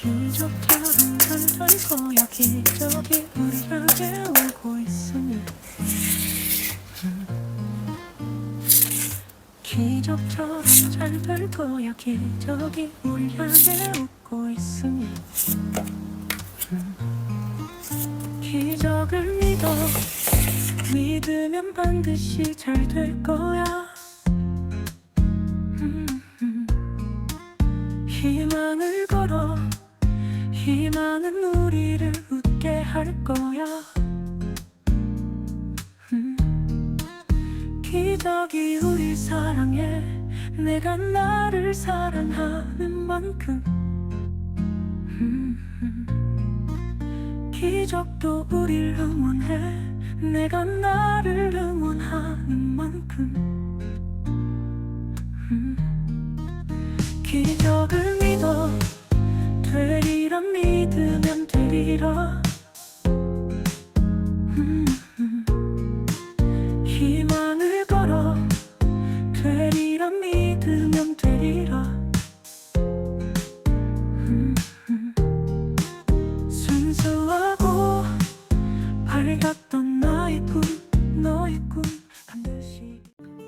기적처럼 잘 될 거야. 기적이 우리 향해 오고 있으니 기적처럼 잘 될 거야. 기적이 우리 향해 오고 있으니 기적을 믿으면 반드시 잘 될 거야. 희망을 걸어 희망은 우리를 웃게 할 거야. 기적이 우릴 사랑해 내가 나를 사랑하는 만큼 기적도 우릴 응원해 내가 나를 응원하는 만큼 기적을 믿어 되리라 믿으면 되리라. 희망을 걸어 되리라 믿으면 되리라. 순수하고 밝았던 너의 꿈 반드시.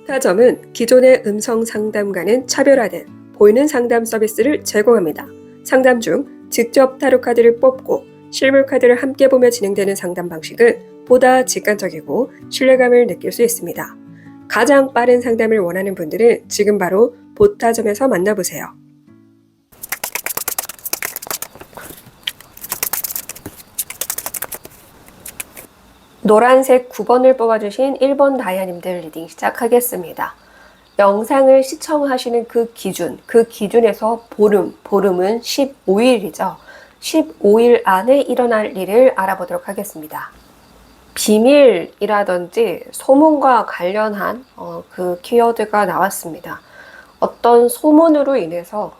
타점은 기존의 음성 상담과는 차별화된 보이는 상담 서비스를 제공합니다. 상담 중 직접 타로 카드를 뽑고 실물 카드를 함께 보며 진행되는 상담 방식은 보다 직관적이고 신뢰감을 느낄 수 있습니다. 가장 빠른 상담을 원하는 분들은 지금 바로 보타점에서 만나보세요. 노란색 9번을 뽑아주신 1번 다이아님들 리딩 시작하겠습니다. 영상을 시청하시는 그 기준에서 보름은 15일이죠. 15일 안에 일어날 일을 알아보도록 하겠습니다. 비밀이라든지 소문과 관련한 그 키워드가 나왔습니다. 어떤 소문으로 인해서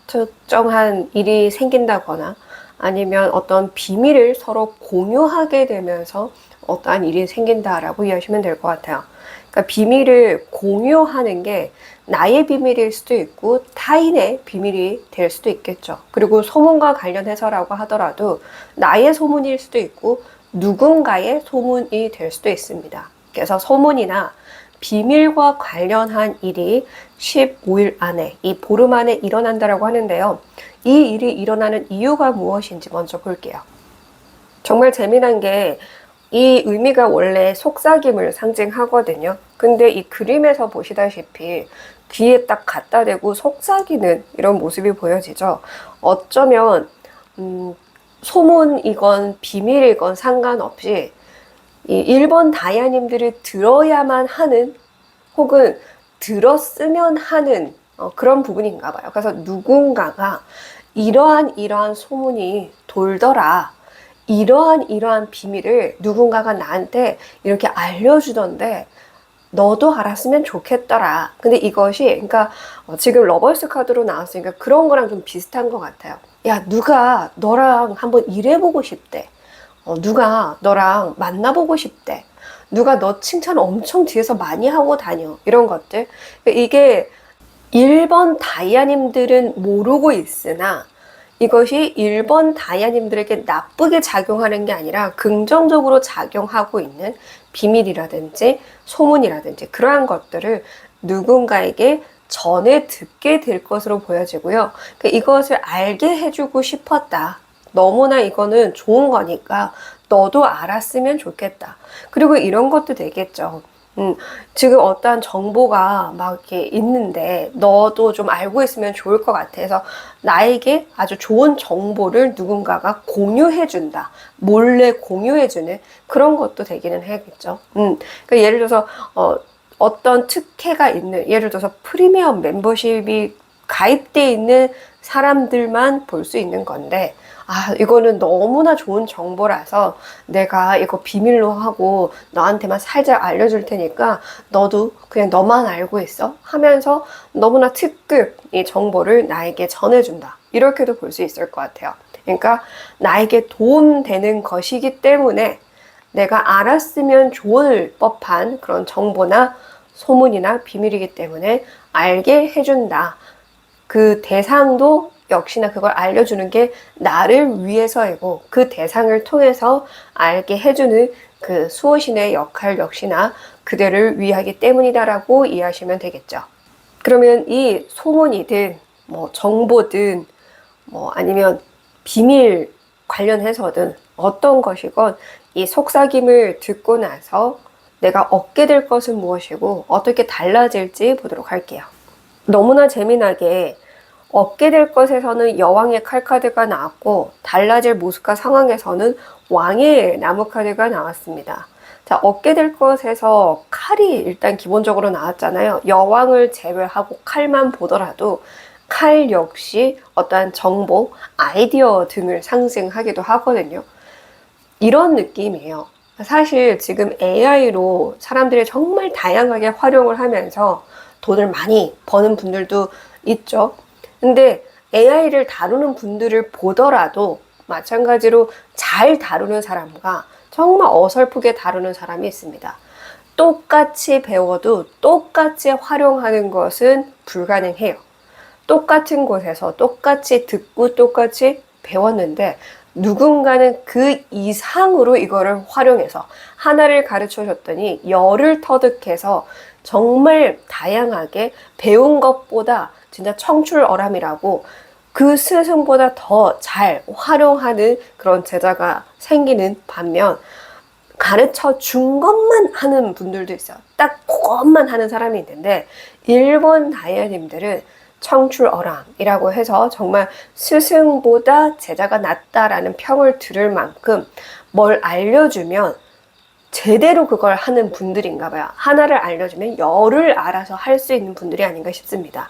특정한 일이 생긴다거나 아니면 어떤 비밀을 서로 공유하게 되면서 어떠한 일이 생긴다라고 이해하시면 될 것 같아요. 그러니까 비밀을 공유하는 게 나의 비밀일 수도 있고 타인의 비밀이 될 수도 있겠죠. 그리고 소문과 관련해서라고 하더라도 나의 소문일 수도 있고 누군가의 소문이 될 수도 있습니다. 그래서 소문이나 비밀과 관련한 일이 15일 안에, 이 보름 안에 일어난다라고 하는데요. 이 일이 일어나는 이유가 무엇인지 먼저 볼게요. 정말 재미난 게 이 의미가 원래 속삭임을 상징하거든요. 근데 이 그림에서 보시다시피 귀에 딱 갖다 대고 속삭이는 이런 모습이 보여지죠. 어쩌면 소문이건 비밀이건 상관없이 이 1번 다이아님들이 들어야만 하는 혹은 들었으면 하는 그런 부분인가 봐요. 그래서 누군가가 이러한 소문이 돌더라. 이러한 비밀을 누군가가 나한테 이렇게 알려주던데 너도 알았으면 좋겠더라. 근데 이것이 그러니까 지금 러버스 카드로 나왔으니까 그런 거랑 좀 비슷한 것 같아요. 야, 누가 너랑 한번 일해보고 싶대. 누가 너랑 만나보고 싶대. 누가 너 칭찬 엄청 뒤에서 많이 하고 다녀. 이런 것들. 이게 1번 다이아님들은 모르고 있으나 이것이 1번 다이아님들에게 나쁘게 작용하는 게 아니라 긍정적으로 작용하고 있는 비밀이라든지 소문이라든지 그러한 것들을 누군가에게 전해 듣게 될 것으로 보여지고요. 이것을 알게 해주고 싶었다. 너무나 이거는 좋은 거니까 너도 알았으면 좋겠다. 그리고 이런 것도 되겠죠. 지금 어떠한 정보가 막 이렇게 있는데 너도 좀 알고 있으면 좋을 것 같아서 나에게 아주 좋은 정보를 누군가가 공유해준다. 몰래 공유해주는 그런 것도 되기는 해야겠죠. 그러니까 예를 들어서 어떤 특혜가 있는, 예를 들어서 프리미엄 멤버십이 가입되어 있는 사람들만 볼 수 있는 건데 이거는 너무나 좋은 정보라서 내가 이거 비밀로 하고 너한테만 살짝 알려줄 테니까 너도 그냥 너만 알고 있어 하면서 너무나 특급 이 정보를 나에게 전해준다. 이렇게도 볼 수 있을 것 같아요. 그러니까 나에게 도움되는 것이기 때문에 내가 알았으면 좋을 법한 그런 정보나 소문이나 비밀이기 때문에 알게 해준다. 그 대상도 역시나 그걸 알려주는 게 나를 위해서이고 그 대상을 통해서 알게 해주는 그 수호신의 역할 역시나 그대를 위하기 때문이다라고 이해하시면 되겠죠. 그러면 이 소문이든 뭐 정보든 뭐 아니면 비밀 관련해서든 어떤 것이건 이 속삭임을 듣고 나서 내가 얻게 될 것은 무엇이고 어떻게 달라질지 보도록 할게요. 너무나 재미나게 얻게 될 것에서는 여왕의 칼카드가 나왔고 달라질 모습과 상황에서는 왕의 나무 카드가 나왔습니다. 자, 얻게 될 것에서 칼이 일단 기본적으로 나왔잖아요. 여왕을 제외하고 칼만 보더라도 칼 역시 어떠한 정보, 아이디어 등을 상징하기도 하거든요. 이런 느낌이에요. 사실 지금 AI로 사람들이 정말 다양하게 활용을 하면서 돈을 많이 버는 분들도 있죠. 근데 AI를 다루는 분들을 보더라도 마찬가지로 잘 다루는 사람과 정말 어설프게 다루는 사람이 있습니다. 똑같이 배워도 똑같이 활용하는 것은 불가능해요. 똑같은 곳에서 똑같이 듣고 똑같이 배웠는데 누군가는 그 이상으로 이거를 활용해서 하나를 가르쳐 줬더니 열을 터득해서 정말 다양하게 배운 것보다 진짜 청출어람이라고 그 스승보다 더 잘 활용하는 그런 제자가 생기는 반면 가르쳐 준 것만 하는 분들도 있어요. 딱 그것만 하는 사람이 있는데 일본 다이아님들은 청출어람이라고 해서 정말 스승보다 제자가 낫다라는 평을 들을 만큼 뭘 알려주면 제대로 그걸 하는 분들인가 봐요. 하나를 알려주면 열을 알아서 할 수 있는 분들이 아닌가 싶습니다.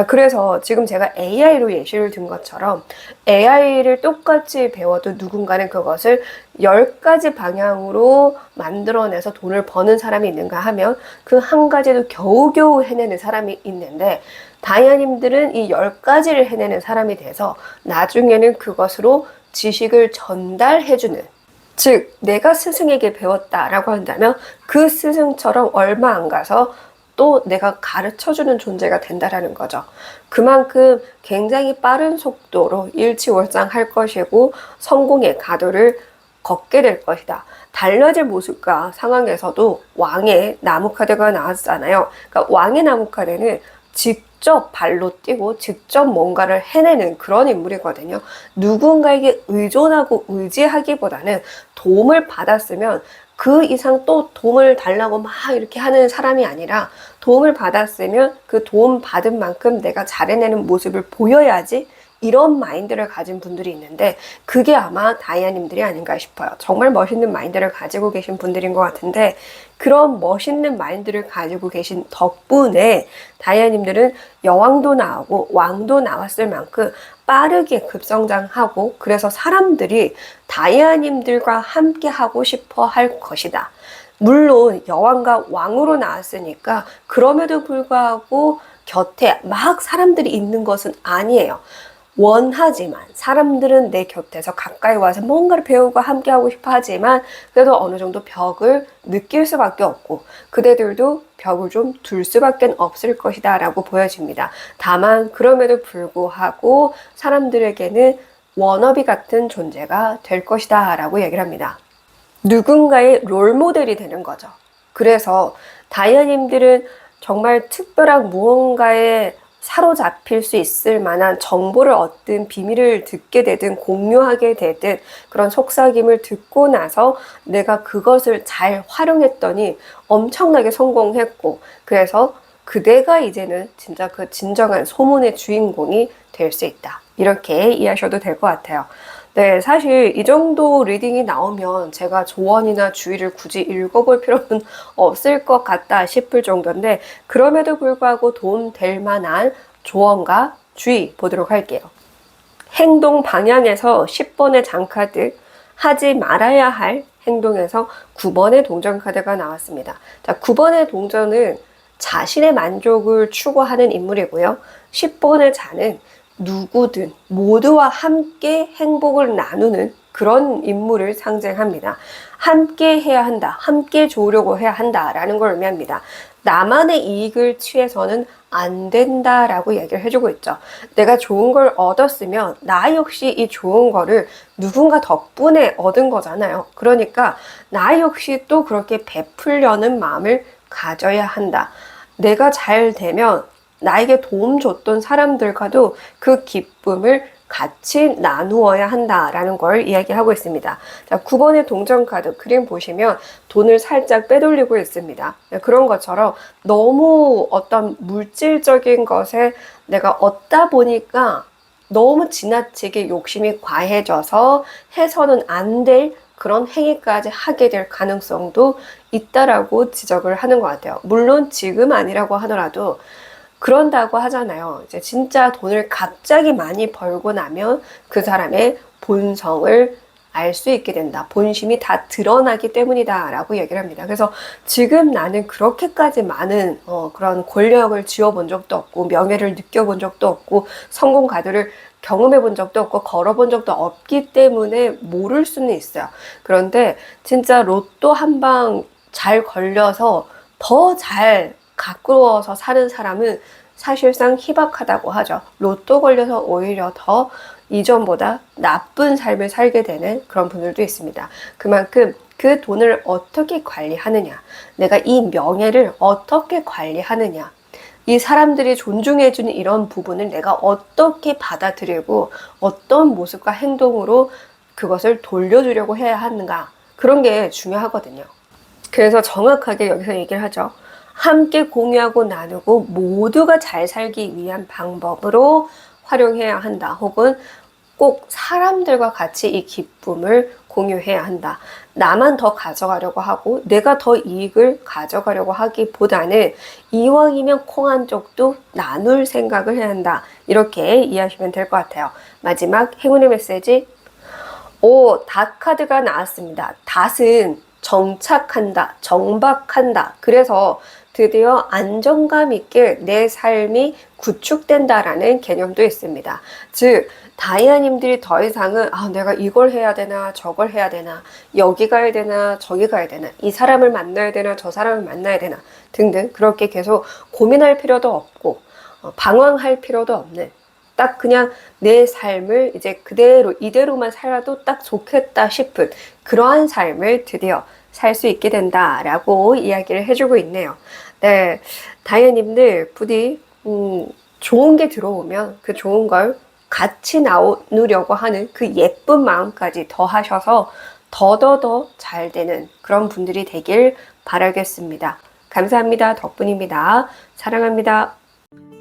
그래서 지금 제가 AI로 예시를 든 것처럼 AI를 똑같이 배워도 누군가는 그것을 10가지 방향으로 만들어내서 돈을 버는 사람이 있는가 하면 그 한 가지도 겨우겨우 해내는 사람이 있는데 다이아님들은 이 10가지를 해내는 사람이 돼서 나중에는 그것으로 지식을 전달해주는, 즉 내가 스승에게 배웠다라고 한다면 그 스승처럼 얼마 안 가서 또 내가 가르쳐주는 존재가 된다라는 거죠. 그만큼 굉장히 빠른 속도로 일치월장할 것이고 성공의 가도를 걷게 될 것이다. 달라질 모습과 상황에서도 왕의 나무 카드가 나왔잖아요. 그러니까 왕의 나무 카드는 직접 발로 뛰고 직접 뭔가를 해내는 그런 인물이거든요. 누군가에게 의존하고 의지하기보다는 도움을 받았으면 그 이상 또 도움을 달라고 막 이렇게 하는 사람이 아니라 도움을 받았으면 그 도움 받은 만큼 내가 잘해내는 모습을 보여야지, 이런 마인드를 가진 분들이 있는데 그게 아마 다이아님들이 아닌가 싶어요. 정말 멋있는 마인드를 가지고 계신 분들인 것 같은데 그런 멋있는 마인드를 가지고 계신 덕분에 다이아님들은 여왕도 나오고 왕도 나왔을 만큼 빠르게 급성장하고 그래서 사람들이 다이아님들과 함께 하고 싶어 할 것이다. 물론 여왕과 왕으로 나왔으니까 그럼에도 불구하고 곁에 막 사람들이 있는 것은 아니에요. 원하지만 사람들은 내 곁에서 가까이 와서 뭔가를 배우고 함께하고 싶어 하지만 그래도 어느 정도 벽을 느낄 수밖에 없고 그대들도 벽을 좀 둘 수밖에 없을 것이다 라고 보여집니다. 다만 그럼에도 불구하고 사람들에게는 워너비 같은 존재가 될 것이다 라고 얘기를 합니다. 누군가의 롤모델이 되는 거죠. 그래서 다이아님들은 정말 특별한 무언가에 사로잡힐 수 있을 만한 정보를 얻든 비밀을 듣게 되든 공유하게 되든 그런 속삭임을 듣고 나서 내가 그것을 잘 활용했더니 엄청나게 성공했고 그래서 그대가 이제는 진짜 그 진정한 소문의 주인공이 될 수 있다. 이렇게 이해하셔도 될 것 같아요. 네, 사실 이 정도 리딩이 나오면 제가 조언이나 주의를 굳이 읽어볼 필요는 없을 것 같다 싶을 정도인데 그럼에도 불구하고 도움 될 만한 조언과 주의 보도록 할게요. 행동 방향에서 10번의 장카드, 하지 말아야 할 행동에서 9번의 동전 카드가 나왔습니다. 자, 9번의 동전은 자신의 만족을 추구하는 인물이고요. 10번의 자는 누구든 모두와 함께 행복을 나누는 그런 인물을 상징합니다. 함께 해야 한다, 함께 좋으려고 해야 한다라는 걸 의미합니다. 나만의 이익을 취해서는 안 된다라고 얘기를 해주고 있죠. 내가 좋은 걸 얻었으면 나 역시 이 좋은 거를 누군가 덕분에 얻은 거잖아요. 그러니까 나 역시 또 그렇게 베풀려는 마음을 가져야 한다. 내가 잘 되면 나에게 도움 줬던 사람들과도 그 기쁨을 같이 나누어야 한다라는 걸 이야기하고 있습니다. 자, 9번의 동전카드 그림 보시면 돈을 살짝 빼돌리고 있습니다. 그런 것처럼 너무 어떤 물질적인 것에 내가 얻다 보니까 너무 지나치게 욕심이 과해져서 해서는 안 될 그런 행위까지 하게 될 가능성도 있다라고 지적을 하는 것 같아요. 물론 지금 아니라고 하더라도 그런다고 하잖아요. 이제 진짜 돈을 갑자기 많이 벌고 나면 그 사람의 본성을 알 수 있게 된다. 본심이 다 드러나기 때문이다 라고 얘기를 합니다. 그래서 지금 나는 그렇게까지 많은 그런 권력을 쥐어본 적도 없고 명예를 느껴본 적도 없고 성공 가드를 경험해 본 적도 없고 걸어본 적도 없기 때문에 모를 수는 있어요. 그런데 진짜 로또 한 방 잘 걸려서 더 잘 가꾸어서 사는 사람은 사실상 희박하다고 하죠. 로또 걸려서 오히려 더 이전보다 나쁜 삶을 살게 되는 그런 분들도 있습니다. 그만큼 그 돈을 어떻게 관리하느냐, 내가 이 명예를 어떻게 관리하느냐, 이 사람들이 존중해주는 이런 부분을 내가 어떻게 받아들이고 어떤 모습과 행동으로 그것을 돌려주려고 해야 하는가, 그런 게 중요하거든요. 그래서 정확하게 여기서 얘기를 하죠. 함께 공유하고 나누고 모두가 잘 살기 위한 방법으로 활용해야 한다. 혹은 꼭 사람들과 같이 이 기쁨을 공유해야 한다. 나만 더 가져가려고 하고 내가 더 이익을 가져가려고 하기보다는 이왕이면 콩 한 쪽도 나눌 생각을 해야 한다. 이렇게 이해하시면 될 것 같아요. 마지막 행운의 메시지. 닷 카드가 나왔습니다. 닷은 정착한다, 정박한다. 그래서 드디어 안정감 있게 내 삶이 구축된다라는 개념도 있습니다. 즉, 다이아님들이 더 이상은 내가 이걸 해야 되나 저걸 해야 되나 여기 가야 되나 저기 가야 되나 이 사람을 만나야 되나 저 사람을 만나야 되나 등등 그렇게 계속 고민할 필요도 없고 방황할 필요도 없는 딱 그냥 내 삶을 이제 그대로 이대로만 살아도 딱 좋겠다 싶은 그러한 삶을 드디어 살 수 있게 된다라고 이야기를 해주고 있네요. 네, 다이아님들 부디 좋은 게 들어오면 그 좋은 걸 같이 나누려고 하는 그 예쁜 마음까지 더하셔서 더더더 잘 되는 그런 분들이 되길 바라겠습니다. 감사합니다. 덕분입니다. 사랑합니다.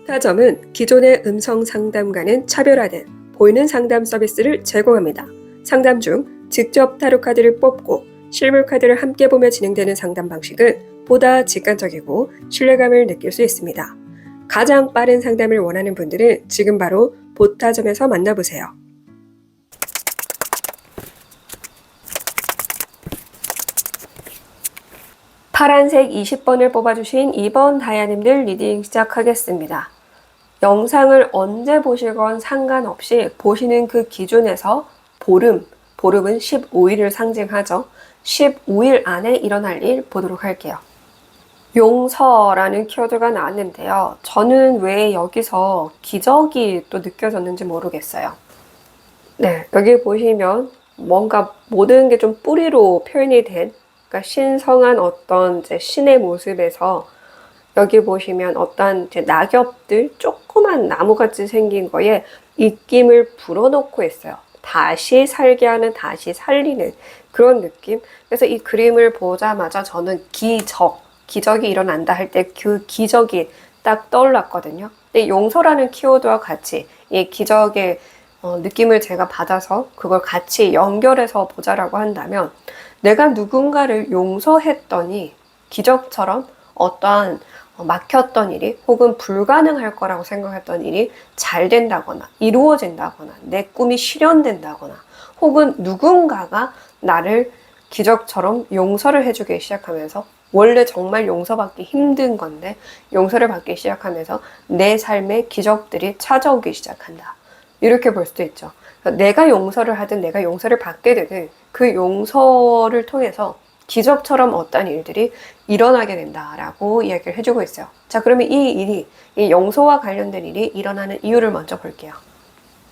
타점은 기존의 음성 상담과는 차별화된 보이는 상담 서비스를 제공합니다. 상담 중 직접 타로 카드를 뽑고 실물 카드를 함께 보며 진행되는 상담 방식은 보다 직관적이고 신뢰감을 느낄 수 있습니다. 가장 빠른 상담을 원하는 분들은 지금 바로 보타점에서 만나보세요. 파란색 20번을 뽑아주신 2번 다이아님들 리딩 시작하겠습니다. 영상을 언제 보시건 상관없이 보시는 그 기준에서 보름은 15일을 상징하죠. 15일 안에 일어날 일 보도록 할게요. 용서라는 키워드가 나왔는데요. 저는 왜 여기서 기적이 또 느껴졌는지 모르겠어요. 네, 여기 보시면 뭔가 모든 게 좀 뿌리로 표현이 된, 그러니까 신성한 어떤 이제 신의 모습에서 여기 보시면 어떤 이제 낙엽들, 조그만 나무같이 생긴 거에 입김을 불어넣고 있어요. 다시 살게 하는, 다시 살리는 그런 느낌. 그래서 이 그림을 보자마자 저는 기적이 일어난다 할 때 그 기적이 딱 떠올랐거든요. 근데 용서라는 키워드와 같이 이 기적의 느낌을 제가 받아서 그걸 같이 연결해서 보자라고 한다면 내가 누군가를 용서했더니 기적처럼 어떠한 막혔던 일이 혹은 불가능할 거라고 생각했던 일이 잘 된다거나 이루어진다거나 내 꿈이 실현된다거나 혹은 누군가가 나를 기적처럼 용서를 해주기 시작하면서 원래 정말 용서받기 힘든 건데 용서를 받기 시작하면서 내 삶에 기적들이 찾아오기 시작한다. 이렇게 볼 수도 있죠. 그러니까 내가 용서를 하든 내가 용서를 받게 되든 그 용서를 통해서 기적처럼 어떤 일들이 일어나게 된다라고 이야기를 해주고 있어요. 자, 그러면 이 일이, 이 용서와 관련된 일이 일어나는 이유를 먼저 볼게요.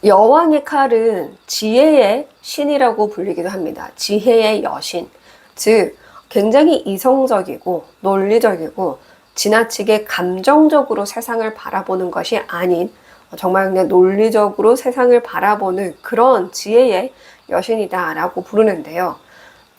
여왕의 칼은 지혜의 신이라고 불리기도 합니다. 지혜의 여신. 즉, 굉장히 이성적이고 논리적이고 지나치게 감정적으로 세상을 바라보는 것이 아닌 정말 그냥 논리적으로 세상을 바라보는 그런 지혜의 여신이다라고 부르는데요.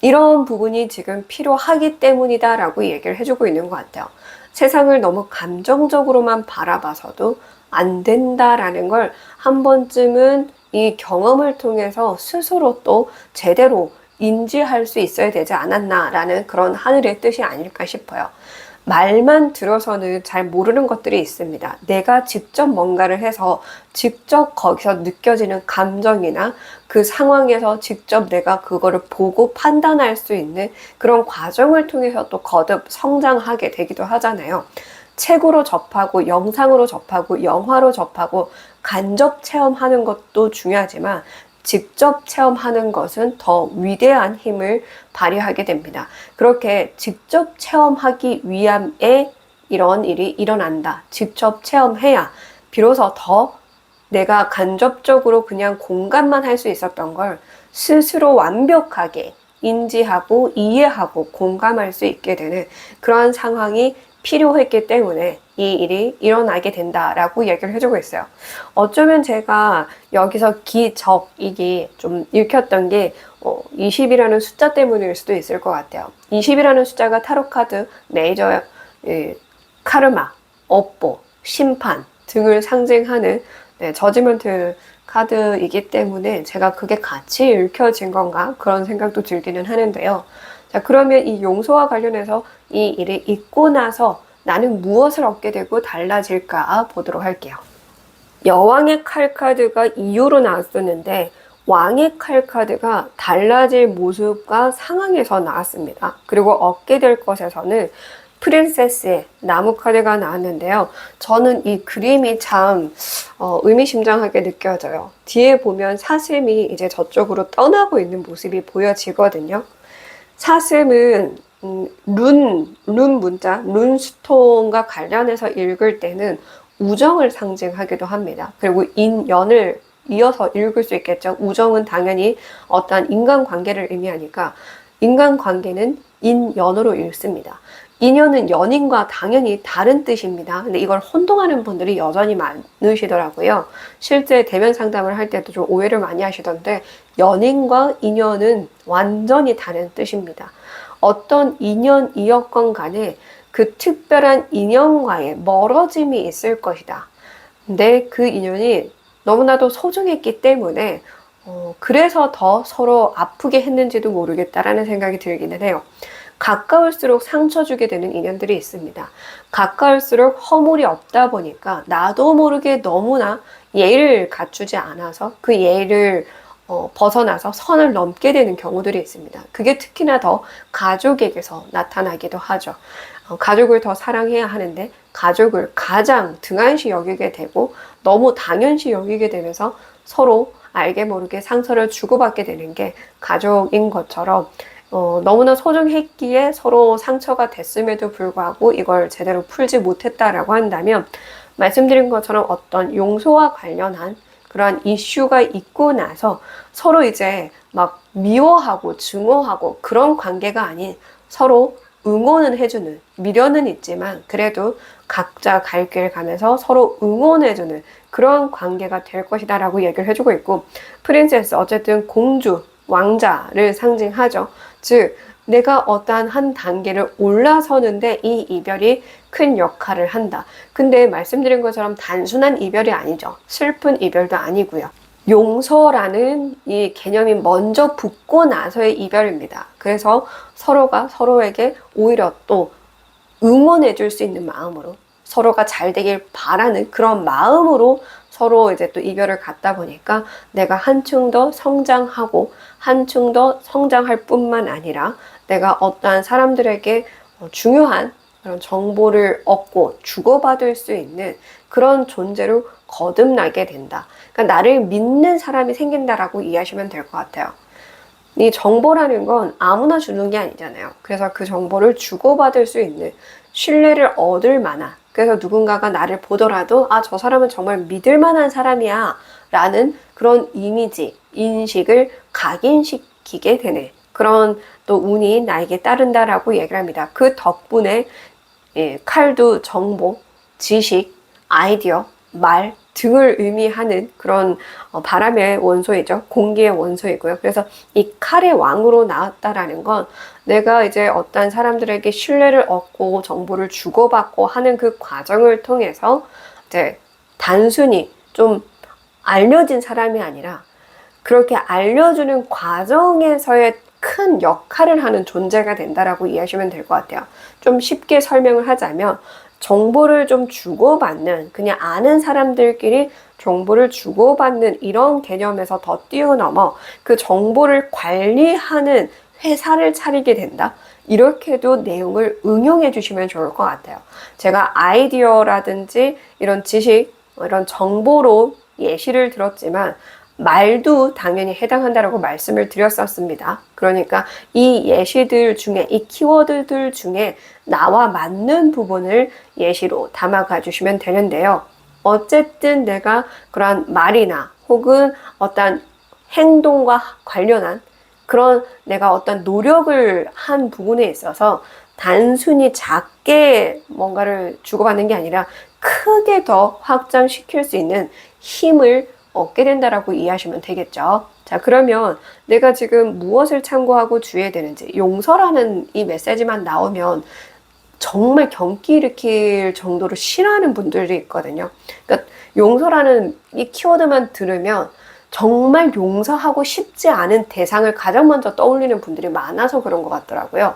이런 부분이 지금 필요하기 때문이다라고 얘기를 해주고 있는 것 같아요. 세상을 너무 감정적으로만 바라봐서도 안 된다라는 걸 한 번쯤은 이 경험을 통해서 스스로 또 제대로 인지할 수 있어야 되지 않았나라는 그런 하늘의 뜻이 아닐까 싶어요. 말만 들어서는 잘 모르는 것들이 있습니다. 내가 직접 뭔가를 해서 직접 거기서 느껴지는 감정이나 그 상황에서 직접 내가 그거를 보고 판단할 수 있는 그런 과정을 통해서 또 거듭 성장하게 되기도 하잖아요. 책으로 접하고 영상으로 접하고 영화로 접하고 간접 체험하는 것도 중요하지만 직접 체험하는 것은 더 위대한 힘을 발휘하게 됩니다. 그렇게 직접 체험하기 위함에 이런 일이 일어난다. 직접 체험해야 비로소 더 내가 간접적으로 그냥 공감만 할 수 있었던 걸 스스로 완벽하게 인지하고 이해하고 공감할 수 있게 되는 그런 상황이 필요했기 때문에 이 일이 일어나게 된다라고 얘기를 해주고 있어요. 어쩌면 제가 여기서 기적이게 좀 읽혔던 게 20이라는 숫자 때문일 수도 있을 것 같아요. 20이라는 숫자가 타로카드, 메이저, 카르마, 업보, 심판 등을 상징하는 저지먼트 카드이기 때문에 제가 그게 같이 읽혀진 건가 그런 생각도 들기는 하는데요. 자, 그러면 이 용서와 관련해서 이 일이 있고 나서 나는 무엇을 얻게 되고 달라질까 보도록 할게요. 여왕의 칼 카드가 이유로 나왔었는데 왕의 칼 카드가 달라질 모습과 상황에서 나왔습니다. 그리고 얻게 될 것에서는 프린세스의 나무 카드가 나왔는데요. 저는 이 그림이 참 의미심장하게 느껴져요. 뒤에 보면 사슴이 이제 저쪽으로 떠나고 있는 모습이 보여지거든요. 사슴은 룬 문자, 룬스톤과 관련해서 읽을 때는 우정을 상징하기도 합니다. 그리고 인연을 이어서 읽을 수 있겠죠. 우정은 당연히 어떠한 인간관계를 의미하니까 인간관계는 인연으로 읽습니다. 인연은 연인과 당연히 다른 뜻입니다. 근데 이걸 혼동하는 분들이 여전히 많으시더라고요. 실제 대면 상담을 할 때도 좀 오해를 많이 하시던데 연인과 인연은 완전히 다른 뜻입니다. 어떤 인연이었건 간에 그 특별한 인연과의 멀어짐이 있을 것이다. 근데 그 인연이 너무나도 소중했기 때문에 그래서 더 서로 아프게 했는지도 모르겠다라는 생각이 들기는 해요. 가까울수록 상처 주게 되는 인연들이 있습니다. 가까울수록 허물이 없다 보니까 나도 모르게 너무나 예의를 갖추지 않아서 그 예의를 벗어나서 선을 넘게 되는 경우들이 있습니다. 그게 특히나 더 가족에게서 나타나기도 하죠. 가족을 더 사랑해야 하는데 가족을 가장 등한시 여기게 되고 너무 당연시 여기게 되면서 서로 알게 모르게 상처를 주고받게 되는 게 가족인 것처럼 너무나 소중했기에 서로 상처가 됐음에도 불구하고 이걸 제대로 풀지 못했다라고 한다면 말씀드린 것처럼 어떤 용서와 관련한 그러한 이슈가 있고 나서 서로 이제 막 미워하고 증오하고 그런 관계가 아닌 서로 응원은 해주는, 미련은 있지만 그래도 각자 갈 길 가면서 서로 응원해주는 그런 관계가 될 것이다 라고 얘기를 해주고 있고, 프린세스 어쨌든 공주, 왕자를 상징하죠. 즉 내가 어떠한 한 단계를 올라서는데 이 이별이 큰 역할을 한다. 근데 말씀드린 것처럼 단순한 이별이 아니죠. 슬픈 이별도 아니고요. 용서라는 이 개념이 먼저 붙고 나서의 이별입니다. 그래서 서로가 서로에게 오히려 또 응원해 줄 수 있는 마음으로 서로가 잘 되길 바라는 그런 마음으로 서로 이제 또 이별을 갖다 보니까 내가 한층 더 성장하고 한층 더 성장할 뿐만 아니라 내가 어떠한 사람들에게 중요한 그런 정보를 얻고 주고받을 수 있는 그런 존재로 거듭나게 된다. 그러니까 나를 믿는 사람이 생긴다라고 이해하시면 될 것 같아요. 이 정보라는 건 아무나 주는 게 아니잖아요. 그래서 그 정보를 주고받을 수 있는 신뢰를 얻을 만한, 그래서 누군가가 나를 보더라도 아, 저 사람은 정말 믿을 만한 사람이야 라는 그런 이미지, 인식을 각인시키게 되는 그런 또 운이 나에게 따른다라고 얘기를 합니다. 그 덕분에 칼도 정보, 지식, 아이디어, 말 등을 의미하는 그런 바람의 원소이죠. 공기의 원소이고요. 그래서 이 칼의 왕으로 나왔다라는 건 내가 이제 어떤 사람들에게 신뢰를 얻고 정보를 주고받고 하는 그 과정을 통해서 이제 단순히 좀 알려진 사람이 아니라 그렇게 알려주는 과정에서의 큰 역할을 하는 존재가 된다라고 이해하시면 될 것 같아요. 좀 쉽게 설명을 하자면 정보를 좀 주고받는, 그냥 아는 사람들끼리 정보를 주고받는 이런 개념에서 더 뛰어넘어 그 정보를 관리하는 회사를 차리게 된다. 이렇게도 내용을 응용해 주시면 좋을 것 같아요. 제가 아이디어라든지 이런 지식, 이런 정보로 예시를 들었지만 말도 당연히 해당한다라고 말씀을 드렸었습니다. 그러니까 이 예시들 중에, 이 키워드들 중에 나와 맞는 부분을 예시로 담아가 주시면 되는데요. 어쨌든 내가 그런 말이나 혹은 어떤 행동과 관련한 그런 내가 어떤 노력을 한 부분에 있어서 단순히 작게 뭔가를 주고받는 게 아니라 크게 더 확장시킬 수 있는 힘을 얻게 된다라고 이해하시면 되겠죠. 자, 그러면 내가 지금 무엇을 참고하고 주의해야 되는지, 용서라는 이 메시지만 나오면 정말 경기 일으킬 정도로 싫어하는 분들이 있거든요. 그러니까 용서라는 이 키워드만 들으면 정말 용서하고 싶지 않은 대상을 가장 먼저 떠올리는 분들이 많아서 그런 것 같더라고요.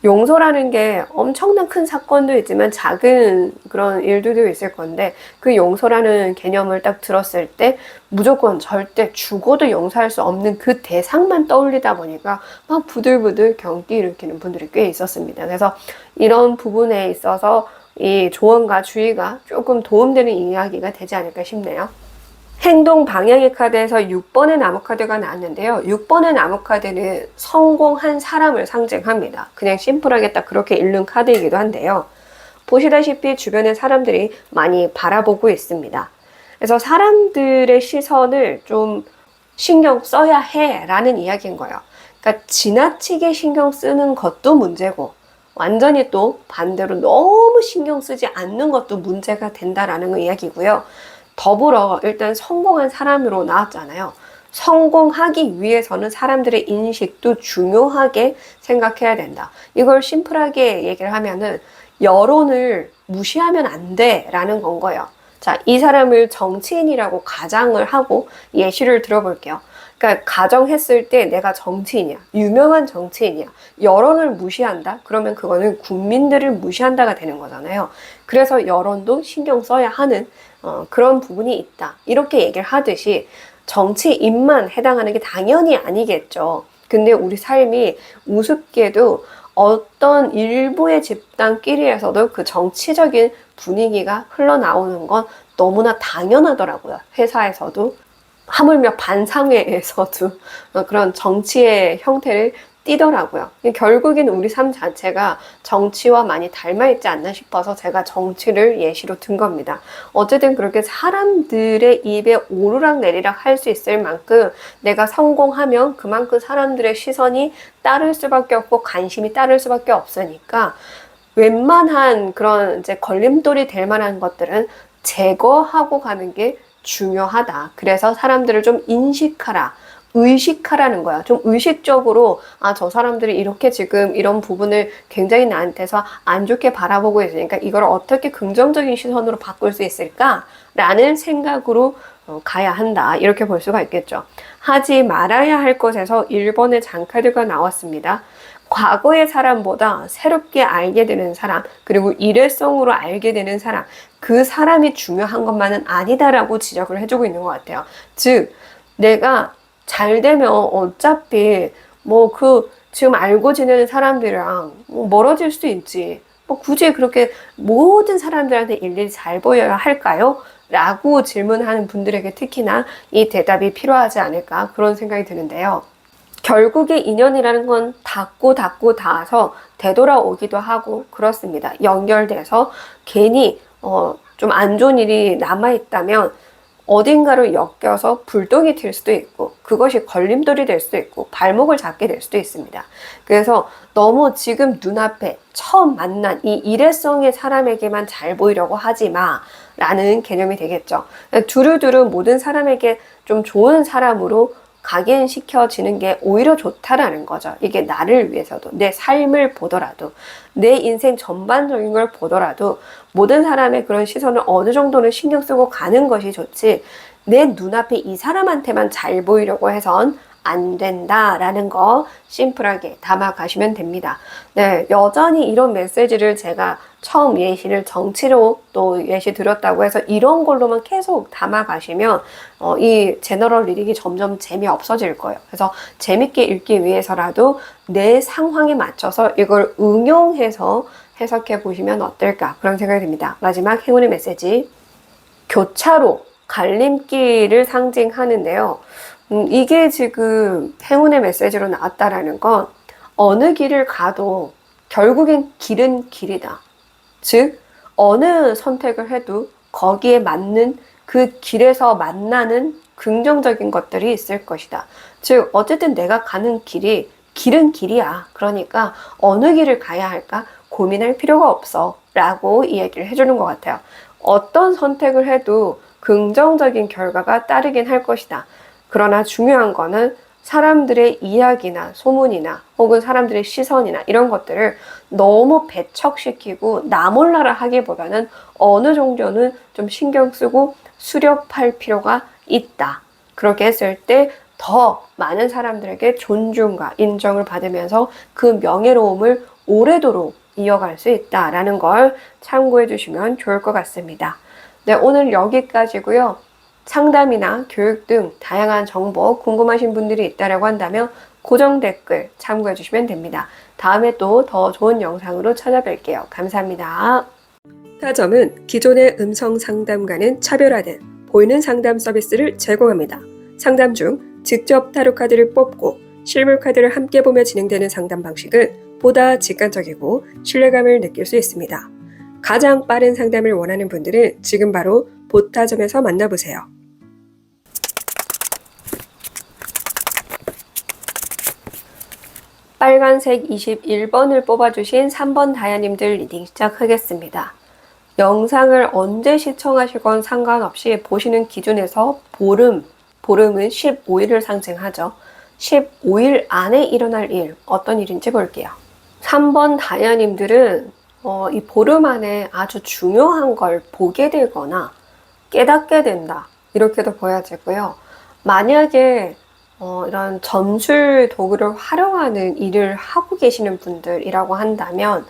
용서라는 게 엄청난 큰 사건도 있지만 작은 그런 일들도 있을 건데 그 용서라는 개념을 딱 들었을 때 무조건 절대 죽어도 용서할 수 없는 그 대상만 떠올리다 보니까 막 부들부들 경기 일으키는 분들이 꽤 있었습니다. 그래서 이런 부분에 있어서 이 조언과 주의가 조금 도움되는 이야기가 되지 않을까 싶네요. 행동 방향의 카드에서 6번의 나무 카드가 나왔는데요. 6번의 나무 카드는 성공한 사람을 상징합니다. 그냥 심플하게 딱 그렇게 읽는 카드이기도 한데요. 보시다시피 주변의 사람들이 많이 바라보고 있습니다. 그래서 사람들의 시선을 좀 신경 써야 해 라는 이야기인 거예요. 그러니까 지나치게 신경 쓰는 것도 문제고 완전히 또 반대로 너무 신경 쓰지 않는 것도 문제가 된다라는 이야기고요. 더불어 일단 성공한 사람으로 나왔잖아요. 성공하기 위해서는 사람들의 인식도 중요하게 생각해야 된다. 이걸 심플하게 얘기를 하면은 여론을 무시하면 안 돼 라는 건 거예요. 자, 이 사람을 정치인이라고 가정을 하고 예시를 들어볼게요. 그러니까 가정했을 때 내가 정치인이야, 유명한 정치인이야, 여론을 무시한다? 그러면 그거는 국민들을 무시한다가 되는 거잖아요. 그래서 여론도 신경 써야 하는 그런 부분이 있다. 이렇게 얘기를 하듯이 정치인만 해당하는 게 당연히 아니겠죠. 근데 우리 삶이 우습게도 어떤 일부의 집단끼리에서도 그 정치적인 분위기가 흘러나오는 건 너무나 당연하더라고요. 회사에서도 하물며 반상회에서도 그런 정치의 형태를 띠더라고요. 결국엔 우리 삶 자체가 정치와 많이 닮아있지 않나 싶어서 제가 정치를 예시로 든 겁니다. 어쨌든 그렇게 사람들의 입에 오르락 내리락 할 수 있을 만큼 내가 성공하면 그만큼 사람들의 시선이 따를 수밖에 없고 관심이 따를 수밖에 없으니까 웬만한 그런 이제 걸림돌이 될 만한 것들은 제거하고 가는 게 중요하다. 그래서 사람들을 좀 인식하라. 의식하라는 거야. 좀 의식적으로 아, 저 사람들이 이렇게 지금 이런 부분을 굉장히 나한테서 안 좋게 바라보고 있으니까 이걸 어떻게 긍정적인 시선으로 바꿀 수 있을까? 라는 생각으로 가야 한다. 이렇게 볼 수가 있겠죠. 하지 말아야 할 것에서 1번의 장카드가 나왔습니다. 과거의 사람보다 새롭게 알게 되는 사람, 그리고 일회성으로 알게 되는 사람, 그 사람이 중요한 것만은 아니다라고 지적을 해주고 있는 것 같아요. 즉, 내가 잘 되면 어차피 지금 알고 지내는 사람들이랑 멀어질 수도 있지. 굳이 그렇게 모든 사람들한테 일일이 잘 보여야 할까요? 라고 질문하는 분들에게 특히나 이 대답이 필요하지 않을까 그런 생각이 드는데요. 결국에 인연이라는 건 닿고 닿아서 되돌아오기도 하고 그렇습니다. 연결돼서 괜히 좀 안 좋은 일이 남아있다면 어딘가로 엮여서 불똥이 튈 수도 있고 그것이 걸림돌이 될 수도 있고 발목을 잡게 될 수도 있습니다. 그래서 너무 지금 눈앞에 처음 만난 이 일회성의 사람에게만 잘 보이려고 하지 마 라는 개념이 되겠죠. 두루두루 모든 사람에게 좀 좋은 사람으로 각인시켜지는 게 오히려 좋다라는 거죠. 이게 나를 위해서도, 내 삶을 보더라도, 내 인생 전반적인 걸 보더라도 모든 사람의 그런 시선을 어느 정도는 신경 쓰고 가는 것이 좋지, 내 눈앞에 이 사람한테만 잘 보이려고 해선 안 된다라는 거 심플하게 담아 가시면 됩니다. 네, 여전히 이런 메시지를 제가 처음 예시를 정치로 또 예시 드렸다고 해서 이런 걸로만 계속 담아 가시면 이 제너럴 리딩이 점점 재미없어질 거예요. 그래서 재밌게 읽기 위해서라도 내 상황에 맞춰서 이걸 응용해서 해석해 보시면 어떨까 그런 생각이 듭니다. 마지막 행운의 메시지, 교차로, 갈림길을 상징하는데요. 이게 지금 행운의 메시지로 나왔다라는 건 어느 길을 가도 결국엔 길은 길이다. 즉 어느 선택을 해도 거기에 맞는 그 길에서 만나는 긍정적인 것들이 있을 것이다. 즉 어쨌든 내가 가는 길은 길이야. 그러니까 어느 길을 가야 할까 고민할 필요가 없어 라고 이야기를 해주는 것 같아요. 어떤 선택을 해도 긍정적인 결과가 따르긴 할 것이다. 그러나 중요한 거는 사람들의 이야기나 소문이나 혹은 사람들의 시선이나 이런 것들을 너무 배척시키고 나 몰라라 하기보다는 어느 정도는 좀 신경 쓰고 수렵할 필요가 있다. 그렇게 했을 때 더 많은 사람들에게 존중과 인정을 받으면서 그 명예로움을 오래도록 이어갈 수 있다라는 걸 참고해 주시면 좋을 것 같습니다. 네, 오늘 여기까지고요. 상담이나 교육 등 다양한 정보 궁금하신 분들이 있다라고 한다면 고정 댓글 참고해 주시면 됩니다. 다음에 또 더 좋은 영상으로 찾아뵐게요. 감사합니다. 타점은 기존의 음성 상담과는 차별화된 보이는 상담 서비스를 제공합니다. 상담 중 직접 타로 카드를 뽑고 실물 카드를 함께 보며 진행되는 상담 방식은 보다 직관적이고 신뢰감을 느낄 수 있습니다. 가장 빠른 상담을 원하는 분들은 지금 바로 보타점에서 만나보세요. 빨간색 21번을 뽑아주신 3번 다야님들 리딩 시작하겠습니다. 영상을 언제 시청하시건 상관없이 보시는 기준에서 보름은 15일을 상징하죠. 15일 안에 일어날 일, 어떤 일인지 볼게요. 3번 다야님들은 이 보름 안에 아주 중요한 걸 보게 되거나 깨닫게 된다. 이렇게도 보여지고요. 만약에 이런 점술 도구를 활용하는 일을 하고 계시는 분들이라고 한다면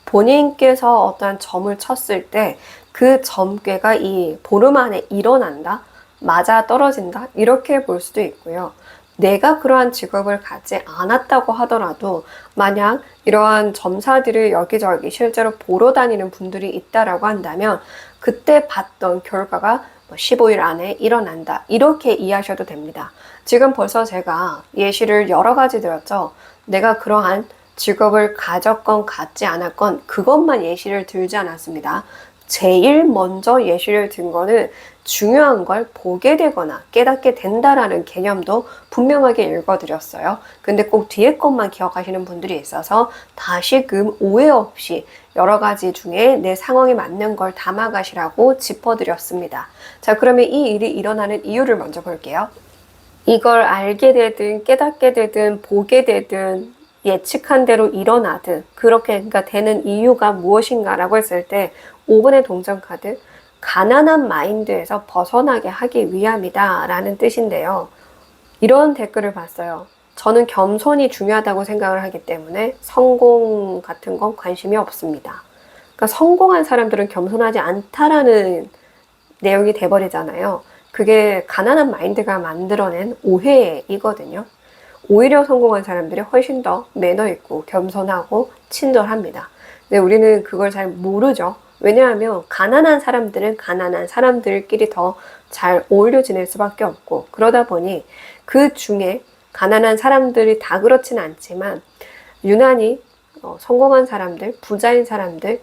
본인께서 어떠한 점을 쳤을 때 그 점괘가 이 보름 안에 일어난다? 맞아 떨어진다? 이렇게 볼 수도 있고요. 내가 그러한 직업을 갖지 않았다고 하더라도 만약 이러한 점사들을 여기저기 실제로 보러 다니는 분들이 있다라고 한다면 그때 봤던 결과가 15일 안에 일어난다. 이렇게 이해하셔도 됩니다. 지금 벌써 제가 예시를 여러 가지 드렸죠. 내가 그러한 직업을 가졌건 갖지 않았건 그것만 예시를 들지 않았습니다. 제일 먼저 예시를 든 거는 중요한 걸 보게 되거나 깨닫게 된다라는 개념도 분명하게 읽어드렸어요. 근데 꼭 뒤에 것만 기억하시는 분들이 있어서 다시금 오해 없이 여러 가지 중에 내 상황에 맞는 걸 담아가시라고 짚어드렸습니다. 자, 그러면 이 일이 일어나는 이유를 먼저 볼게요. 이걸 알게 되든 깨닫게 되든 보게 되든 예측한 대로 일어나든 그렇게 그러니까 되는 이유가 무엇인가라고 했을 때 5번의 동전 카드, 가난한 마인드에서 벗어나게 하기 위함이다 라는 뜻인데요. 이런 댓글을 봤어요. 저는 겸손이 중요하다고 생각을 하기 때문에 성공 같은 건 관심이 없습니다. 그러니까 성공한 사람들은 겸손하지 않다라는 내용이 돼버리잖아요. 그게 가난한 마인드가 만들어낸 오해이거든요. 오히려 성공한 사람들이 훨씬 더 매너 있고 겸손하고 친절합니다. 근데 우리는 그걸 잘 모르죠. 왜냐하면 가난한 사람들은 가난한 사람들끼리 더 잘 어울려 지낼 수밖에 없고, 그러다 보니 그 중에 가난한 사람들이 다 그렇지는 않지만 유난히 성공한 사람들, 부자인 사람들,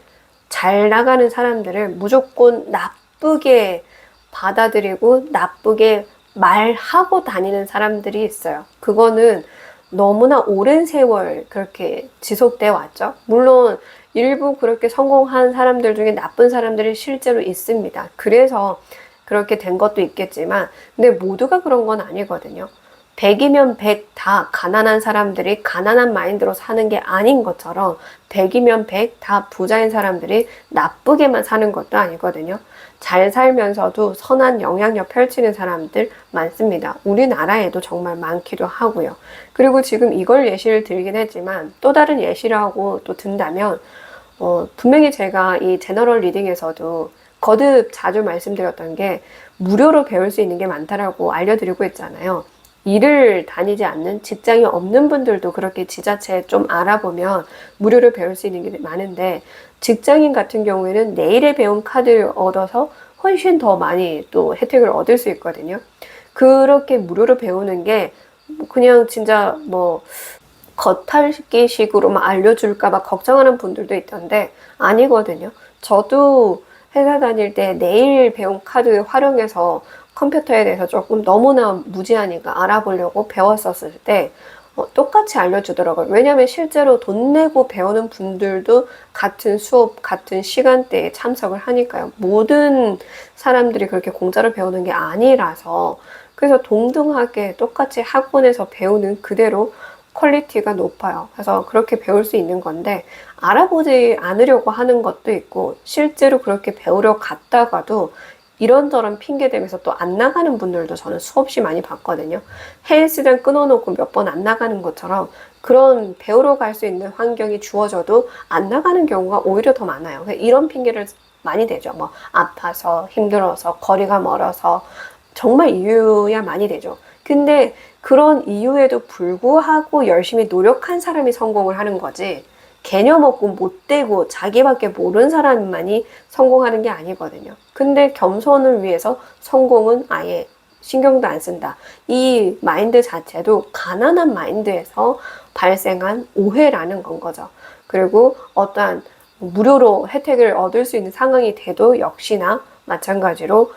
잘 나가는 사람들을 무조건 나쁘게 받아들이고 나쁘게 말하고 다니는 사람들이 있어요. 그거는 너무나 오랜 세월 그렇게 지속돼 왔죠. 물론 일부 그렇게 성공한 사람들 중에 나쁜 사람들이 실제로 있습니다. 그래서 그렇게 된 것도 있겠지만, 근데 모두가 그런 건 아니거든요. 100이면 100 다 가난한 사람들이 가난한 마인드로 사는 게 아닌 것처럼 100이면 100 다 부자인 사람들이 나쁘게만 사는 것도 아니거든요. 잘 살면서도 선한 영향력 펼치는 사람들 많습니다. 우리나라에도 정말 많기도 하고요. 그리고 지금 이걸 예시를 들긴 했지만 또 다른 예시라고 또 든다면 분명히 제가 이 제너럴 리딩에서도 거듭 자주 말씀드렸던 게 무료로 배울 수 있는 게 많다라고 알려드리고 있잖아요. 일을 다니지 않는 직장이 없는 분들도 그렇게 지자체 좀 알아보면 무료로 배울 수 있는 게 많은데, 직장인 같은 경우에는 내일에 배운 카드를 얻어서 훨씬 더 많이 또 혜택을 얻을 수 있거든요. 그렇게 무료로 배우는 게 그냥 진짜 뭐 겉핥기식으로만 알려줄까봐 걱정하는 분들도 있던데 아니거든요. 저도 회사 다닐 때 내일 배운 카드 활용해서 컴퓨터에 대해서 조금 너무나 무지하니까 알아보려고 배웠었을 때 똑같이 알려주더라고요. 왜냐하면 실제로 돈 내고 배우는 분들도 같은 수업, 같은 시간대에 참석을 하니까요. 모든 사람들이 그렇게 공짜로 배우는 게 아니라서, 그래서 동등하게 똑같이 학원에서 배우는 그대로 퀄리티가 높아요. 그래서 그렇게 배울 수 있는 건데, 알아보지 않으려고 하는 것도 있고, 실제로 그렇게 배우려 갔다가도 이런저런 핑계 대면서 또 안 나가는 분들도 저는 수없이 많이 봤거든요. 헬스장 끊어놓고 몇 번 안 나가는 것처럼 그런 배우러 갈 수 있는 환경이 주어져도 안 나가는 경우가 오히려 더 많아요. 이런 핑계를 많이 대죠. 뭐 아파서, 힘들어서, 거리가 멀어서, 정말 이유야 많이 되죠. 근데 그런 이유에도 불구하고 열심히 노력한 사람이 성공을 하는 거지, 개념 없고 못되고 자기밖에 모르는 사람만이 성공하는 게 아니거든요. 근데 겸손을 위해서 성공은 아예 신경도 안 쓴다. 이 마인드 자체도 가난한 마인드에서 발생한 오해라는 건 거죠. 그리고 어떠한 무료로 혜택을 얻을 수 있는 상황이 돼도 역시나 마찬가지로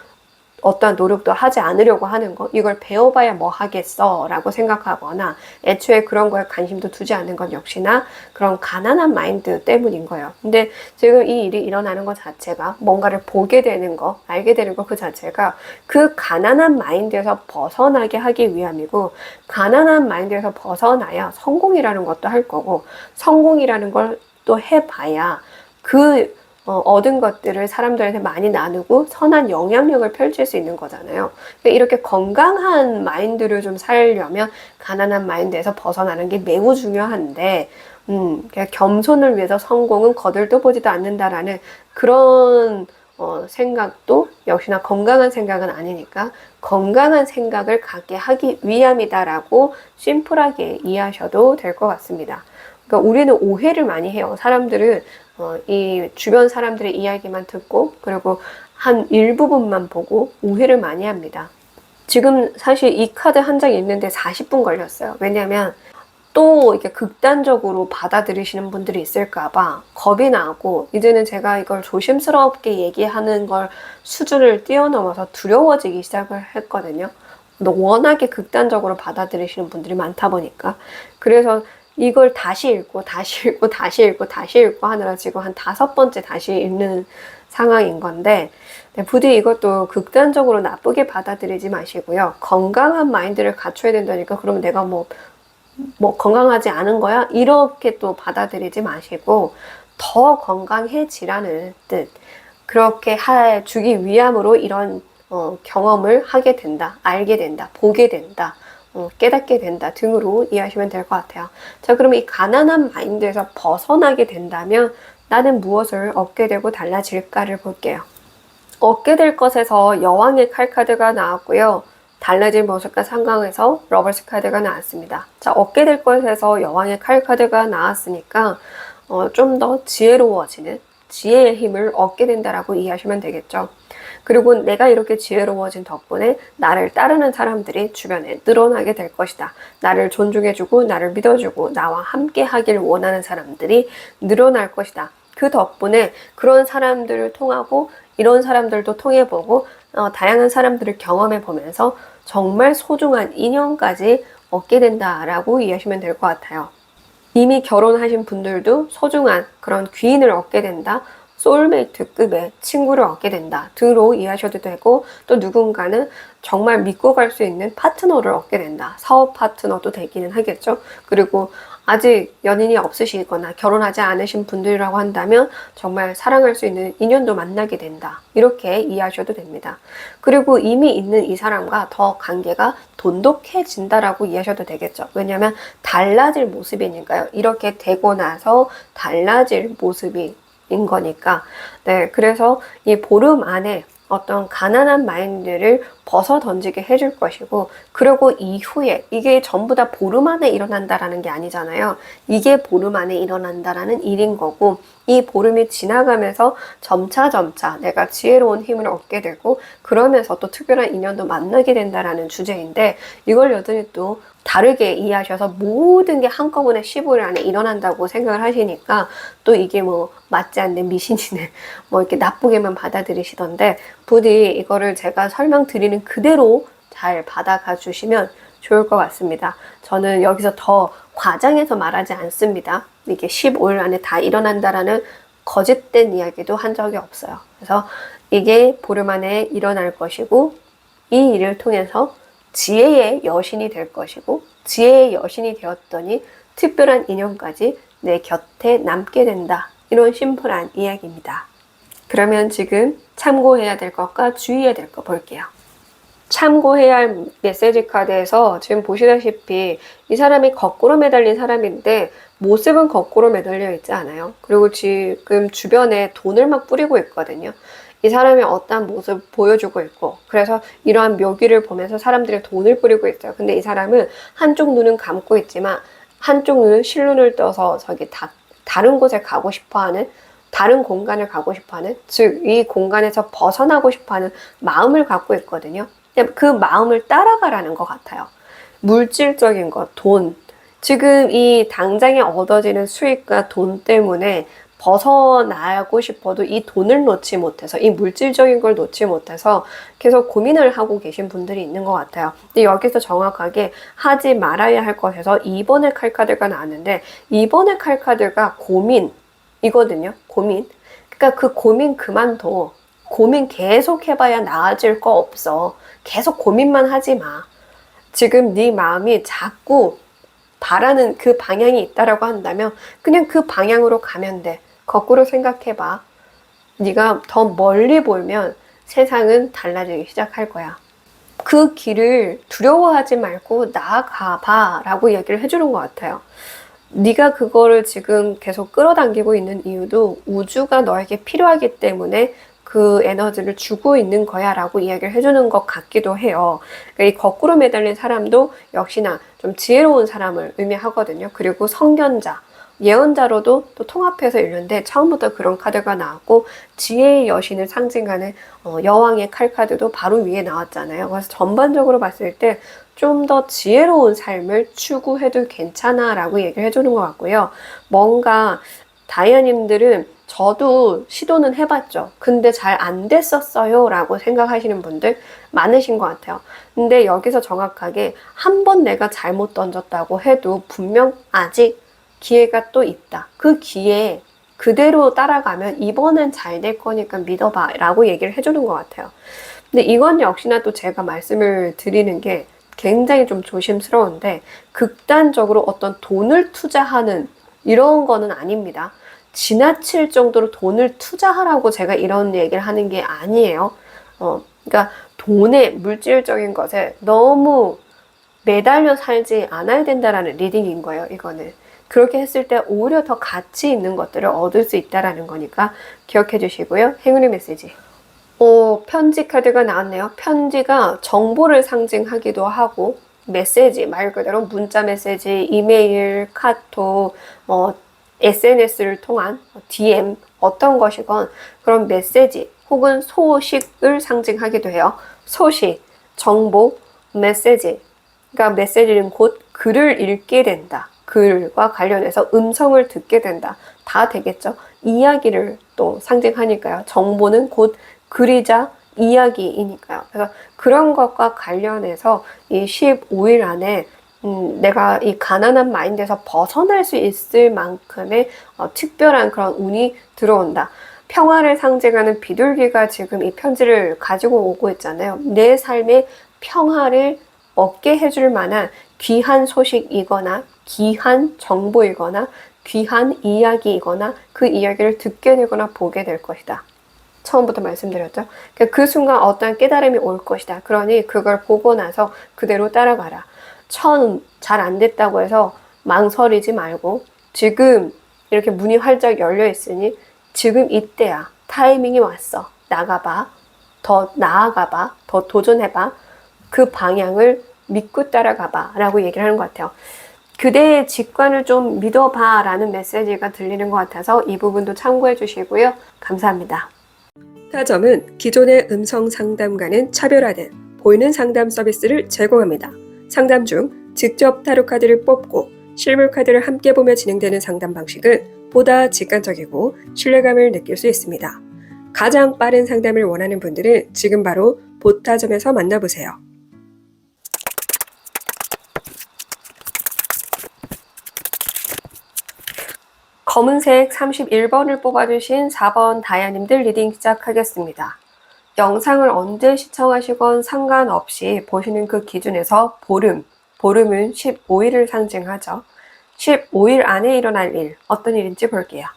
어떠한 노력도 하지 않으려고 하는 거, 이걸 배워봐야 뭐 하겠어 라고 생각하거나 애초에 그런 거에 관심도 두지 않는 건 역시나 그런 가난한 마인드 때문인 거예요. 근데 지금 이 일이 일어나는 것 자체가, 뭔가를 보게 되는 거, 알게 되는 거 그 자체가 그 가난한 마인드에서 벗어나게 하기 위함이고, 가난한 마인드에서 벗어나야 성공이라는 것도 할 거고, 성공이라는 걸 또 해봐야 그 얻은 것들을 사람들한테 많이 나누고 선한 영향력을 펼칠 수 있는 거잖아요. 그러니까 이렇게 건강한 마인드를 좀 살려면 가난한 마인드에서 벗어나는 게 매우 중요한데, 겸손을 위해서 성공은 거들떠 보지도 않는다라는 그런 생각도 역시나 건강한 생각은 아니니까 건강한 생각을 갖게 하기 위함이다라고 심플하게 이해하셔도 될 것 같습니다. 그러니까 우리는 오해를 많이 해요. 사람들은 이 주변 사람들의 이야기만 듣고, 그리고 한 일부분만 보고 오해를 많이 합니다. 지금 사실 이 카드 한 장 읽는데 40분 걸렸어요. 왜냐면 또 이렇게 극단적으로 받아들이시는 분들이 있을까봐 겁이 나고, 이제는 제가 이걸 조심스럽게 얘기하는 걸 수준을 뛰어넘어서 두려워지기 시작을 했거든요. 워낙에 극단적으로 받아들이시는 분들이 많다 보니까. 그래서 이걸 다시 읽고 다시 읽고 다시 읽고 다시 읽고 하느라 지금 한 5번째 다시 읽는 상황인 건데, 부디 이것도 극단적으로 나쁘게 받아들이지 마시고요. 건강한 마인드를 갖춰야 된다니까 그러면 내가 뭐 건강하지 않은 거야? 이렇게 또 받아들이지 마시고 더 건강해지라는 뜻, 그렇게 주기 위함으로 이런 경험을 하게 된다, 알게 된다, 보게 된다, 깨닫게 된다 등으로 이해하시면 될 것 같아요. 자, 그러면 이 가난한 마인드에서 벗어나게 된다면 나는 무엇을 얻게 되고 달라질까를 볼게요. 얻게 될 것에서 여왕의 칼 카드가 나왔고요. 달라질 모습과 상관해서 러버스 카드가 나왔습니다. 자, 얻게 될 것에서 여왕의 칼 카드가 나왔으니까 좀 더 지혜로워지는 지혜의 힘을 얻게 된다라고 이해하시면 되겠죠. 그리고 내가 이렇게 지혜로워진 덕분에 나를 따르는 사람들이 주변에 늘어나게 될 것이다. 나를 존중해주고 나를 믿어주고 나와 함께 하길 원하는 사람들이 늘어날 것이다. 그 덕분에 그런 사람들을 통하고 이런 사람들도 통해보고 다양한 사람들을 경험해보면서 정말 소중한 인연까지 얻게 된다라고 이해하시면 될 것 같아요. 이미 결혼하신 분들도 소중한 그런 귀인을 얻게 된다. 소울메이트급의 친구를 얻게 된다 등으로 이해하셔도 되고, 또 누군가는 정말 믿고 갈 수 있는 파트너를 얻게 된다. 사업 파트너도 되기는 하겠죠. 그리고 아직 연인이 없으시거나 결혼하지 않으신 분들이라고 한다면 정말 사랑할 수 있는 인연도 만나게 된다. 이렇게 이해하셔도 됩니다. 그리고 이미 있는 이 사람과 더 관계가 돈독해진다라고 이해하셔도 되겠죠. 왜냐하면 달라질 모습이니까요. 이렇게 되고 나서 달라질 모습이 인 거니까. 네, 그래서 이 보름 안에 어떤 가난한 마인드를 벗어 던지게 해줄 것이고, 그리고 이후에 이게 전부 다 보름 안에 일어난다라는 게 아니잖아요. 이게 보름 안에 일어난다라는 일인 거고, 이 보름이 지나가면서 점차 내가 지혜로운 힘을 얻게 되고, 그러면서 또 특별한 인연도 만나게 된다라는 주제인데, 이걸 여전히 또 다르게 이해하셔서 모든 게 한꺼번에 15일 안에 일어난다고 생각을 하시니까 또 이게 뭐 맞지 않는 미신이네 뭐 이렇게 나쁘게만 받아들이시던데, 부디 이거를 제가 설명드리는 그대로 잘 받아가 주시면 좋을 것 같습니다. 저는 여기서 더 과장해서 말하지 않습니다. 이게 15일 안에 다 일어난다라는 거짓된 이야기도 한 적이 없어요. 그래서 이게 보름 안에 일어날 것이고, 이 일을 통해서 지혜의 여신이 될 것이고, 지혜의 여신이 되었더니 특별한 인연까지 내 곁에 남게 된다. 이런 심플한 이야기입니다. 그러면 지금 참고해야 될 것과 주의해야 될 것 볼게요. 참고해야 할 메시지 카드에서 지금 보시다시피 이 사람이 거꾸로 매달린 사람인데 모습은 거꾸로 매달려 있지 않아요. 그리고 지금 주변에 돈을 막 뿌리고 있거든요. 이 사람이 어떤 모습 보여주고 있고, 그래서 이러한 묘기를 보면서 사람들이 돈을 뿌리고 있어요. 근데 이 사람은 한쪽 눈은 감고 있지만 한쪽 눈은 실눈을 떠서 저기 다른 곳에 가고 싶어하는, 다른 공간을 가고 싶어하는, 즉 이 공간에서 벗어나고 싶어하는 마음을 갖고 있거든요. 그 마음을 따라가라는 것 같아요. 물질적인 것, 돈. 지금 이 당장에 얻어지는 수익과 돈 때문에 벗어나고 싶어도 이 돈을 놓지 못해서, 이 물질적인 걸 놓지 못해서 계속 고민을 하고 계신 분들이 있는 것 같아요. 근데 여기서 정확하게 하지 말아야 할 것에서 2번의 칼카드가 나왔는데, 2번의 칼카드가 고민이거든요. 고민. 그러니까 그 고민 그만둬. 고민 계속 해봐야 나아질 거 없어. 계속 고민만 하지 마. 지금 네 마음이 자꾸 바라는 그 방향이 있다라고 한다면 그냥 그 방향으로 가면 돼. 거꾸로 생각해봐. 네가 더 멀리 보면 세상은 달라지기 시작할 거야. 그 길을 두려워하지 말고 나아가봐 라고 얘기를 해주는 것 같아요. 네가 그거를 지금 계속 끌어당기고 있는 이유도 우주가 너에게 필요하기 때문에 그 에너지를 주고 있는 거야 라고 이야기를 해주는 것 같기도 해요. 그러니까 이 거꾸로 매달린 사람도 역시나 좀 지혜로운 사람을 의미하거든요. 그리고 성견자, 예언자로도 또 통합해서 읽는데 처음부터 그런 카드가 나왔고, 지혜의 여신을 상징하는 여왕의 칼카드도 바로 위에 나왔잖아요. 그래서 전반적으로 봤을 때 좀 더 지혜로운 삶을 추구해도 괜찮아 라고 얘기를 해주는 것 같고요. 뭔가 다이아님들은 저도 시도는 해봤죠. 근데 잘 안 됐었어요 라고 생각하시는 분들 많으신 것 같아요. 근데 여기서 정확하게 한 번 내가 잘못 던졌다고 해도 분명 아직 기회가 또 있다. 그 기회에 그대로 따라가면 이번엔 잘 될 거니까 믿어봐 라고 얘기를 해주는 것 같아요. 근데 이건 역시나 또 제가 말씀을 드리는 게 굉장히 좀 조심스러운데, 극단적으로 어떤 돈을 투자하는 이런 거는 아닙니다. 지나칠 정도로 돈을 투자하라고 제가 이런 얘기를 하는 게 아니에요. 그러니까 돈에, 물질적인 것에 너무 매달려 살지 않아야 된다라는 리딩인 거예요, 이거는. 그렇게 했을 때 오히려 더 가치 있는 것들을 얻을 수 있다라는 거니까 기억해 주시고요. 행운의 메시지. 편지 카드가 나왔네요. 편지가 정보를 상징하기도 하고, 메시지, 말 그대로 문자 메시지, 이메일, 카톡, SNS를 통한 DM 어떤 것이건 그런 메시지 혹은 소식을 상징하기도 해요. 소식, 정보, 메시지. 그러니까 메시지는 곧 글을 읽게 된다. 글과 관련해서 음성을 듣게 된다. 다 되겠죠. 이야기를 또 상징하니까요. 정보는 곧 글이자 이야기이니까요. 그래서 그런 것과 관련해서 이 15일 안에 내가 이 가난한 마인드에서 벗어날 수 있을 만큼의 특별한 그런 운이 들어온다. 평화를 상징하는 비둘기가 지금 이 편지를 가지고 오고 있잖아요. 내 삶의 평화를 얻게 해줄 만한 귀한 소식이거나 귀한 정보이거나 귀한 이야기이거나 그 이야기를 듣게 되거나 보게 될 것이다. 처음부터 말씀드렸죠. 그 순간 어떤 깨달음이 올 것이다. 그러니 그걸 보고 나서 그대로 따라가라. 잘 안 됐다고 해서 망설이지 말고 지금 이렇게 문이 활짝 열려 있으니 지금 이때야. 타이밍이 왔어. 나가봐. 더 나아가봐. 더 도전해봐. 그 방향을 믿고 따라가봐 라고 얘기를 하는 것 같아요. 그대의 직관을 좀 믿어봐 라는 메시지가 들리는 것 같아서 이 부분도 참고해 주시고요. 감사합니다. 타점은 기존의 음성 상담과는 차별화된 보이는 상담 서비스를 제공합니다. 상담 중 직접 타로 카드를 뽑고 실물 카드를 함께 보며 진행되는 상담 방식은 보다 직관적이고 신뢰감을 느낄 수 있습니다. 가장 빠른 상담을 원하는 분들은 지금 바로 보타점에서 만나보세요. 검은색 31번을 뽑아주신 4번 다야님들 리딩 시작하겠습니다. 영상을 언제 시청하시건 상관없이 보시는 그 기준에서 보름은 15일을 상징하죠. 15일 안에 일어날 일, 어떤 일인지 볼게요.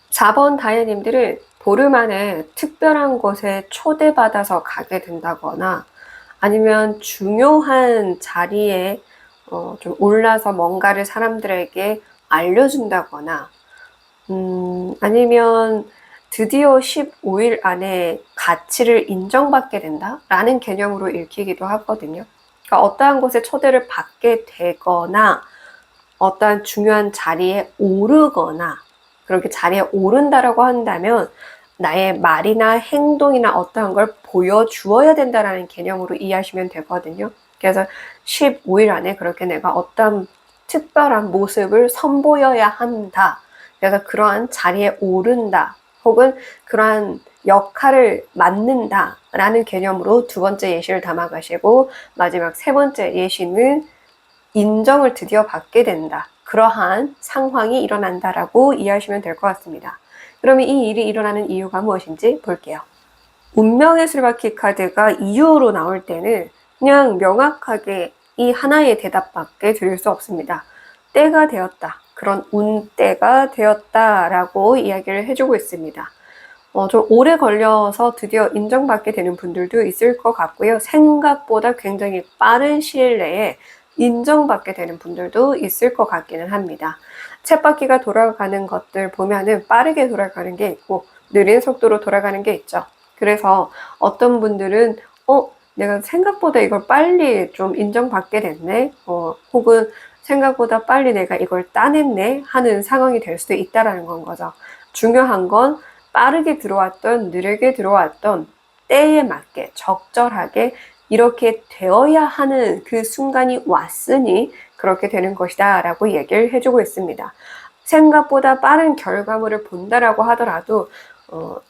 4번 다야님들은 보름 안에 특별한 곳에 초대받아서 가게 된다거나 아니면 중요한 자리에 좀 올라서 뭔가를 사람들에게 알려준다거나 아니면 드디어 15일 안에 가치를 인정받게 된다라는 개념으로 읽히기도 하거든요. 그러니까 어떠한 곳에 초대를 받게 되거나 어떠한 중요한 자리에 오르거나 그렇게 자리에 오른다라고 한다면 나의 말이나 행동이나 어떠한 걸 보여주어야 된다라는 개념으로 이해하시면 되거든요. 그래서 15일 안에 그렇게 내가 어떤 특별한 모습을 선보여야 한다. 그래서 그러한 자리에 오른다. 혹은 그러한 역할을 맡는다. 라는 개념으로 두 번째 예시를 담아가시고 마지막 세 번째 예시는 인정을 드디어 받게 된다. 그러한 상황이 일어난다라고 이해하시면 될 것 같습니다. 그러면 이 일이 일어나는 이유가 무엇인지 볼게요. 운명의 술바퀴 카드가 이유로 나올 때는 그냥 명확하게 이 하나의 대답밖에 드릴 수 없습니다. 때가 되었다. 그런 운때가 되었다라고 이야기를 해주고 있습니다. 좀 오래 걸려서 드디어 인정받게 되는 분들도 있을 것 같고요. 생각보다 굉장히 빠른 시일 내에 인정받게 되는 분들도 있을 것 같기는 합니다. 쳇바퀴가 돌아가는 것들 보면은 빠르게 돌아가는 게 있고 느린 속도로 돌아가는 게 있죠. 그래서 어떤 분들은 내가 생각보다 이걸 빨리 좀 인정받게 됐네. 혹은 생각보다 빨리 내가 이걸 따냈네 하는 상황이 될 수도 있다라는 건 거죠. 중요한 건 빠르게 들어왔던 느리게 들어왔던 때에 맞게 적절하게 이렇게 되어야 하는 그 순간이 왔으니 그렇게 되는 것이다 라고 얘기를 해주고 있습니다. 생각보다 빠른 결과물을 본다라고 하더라도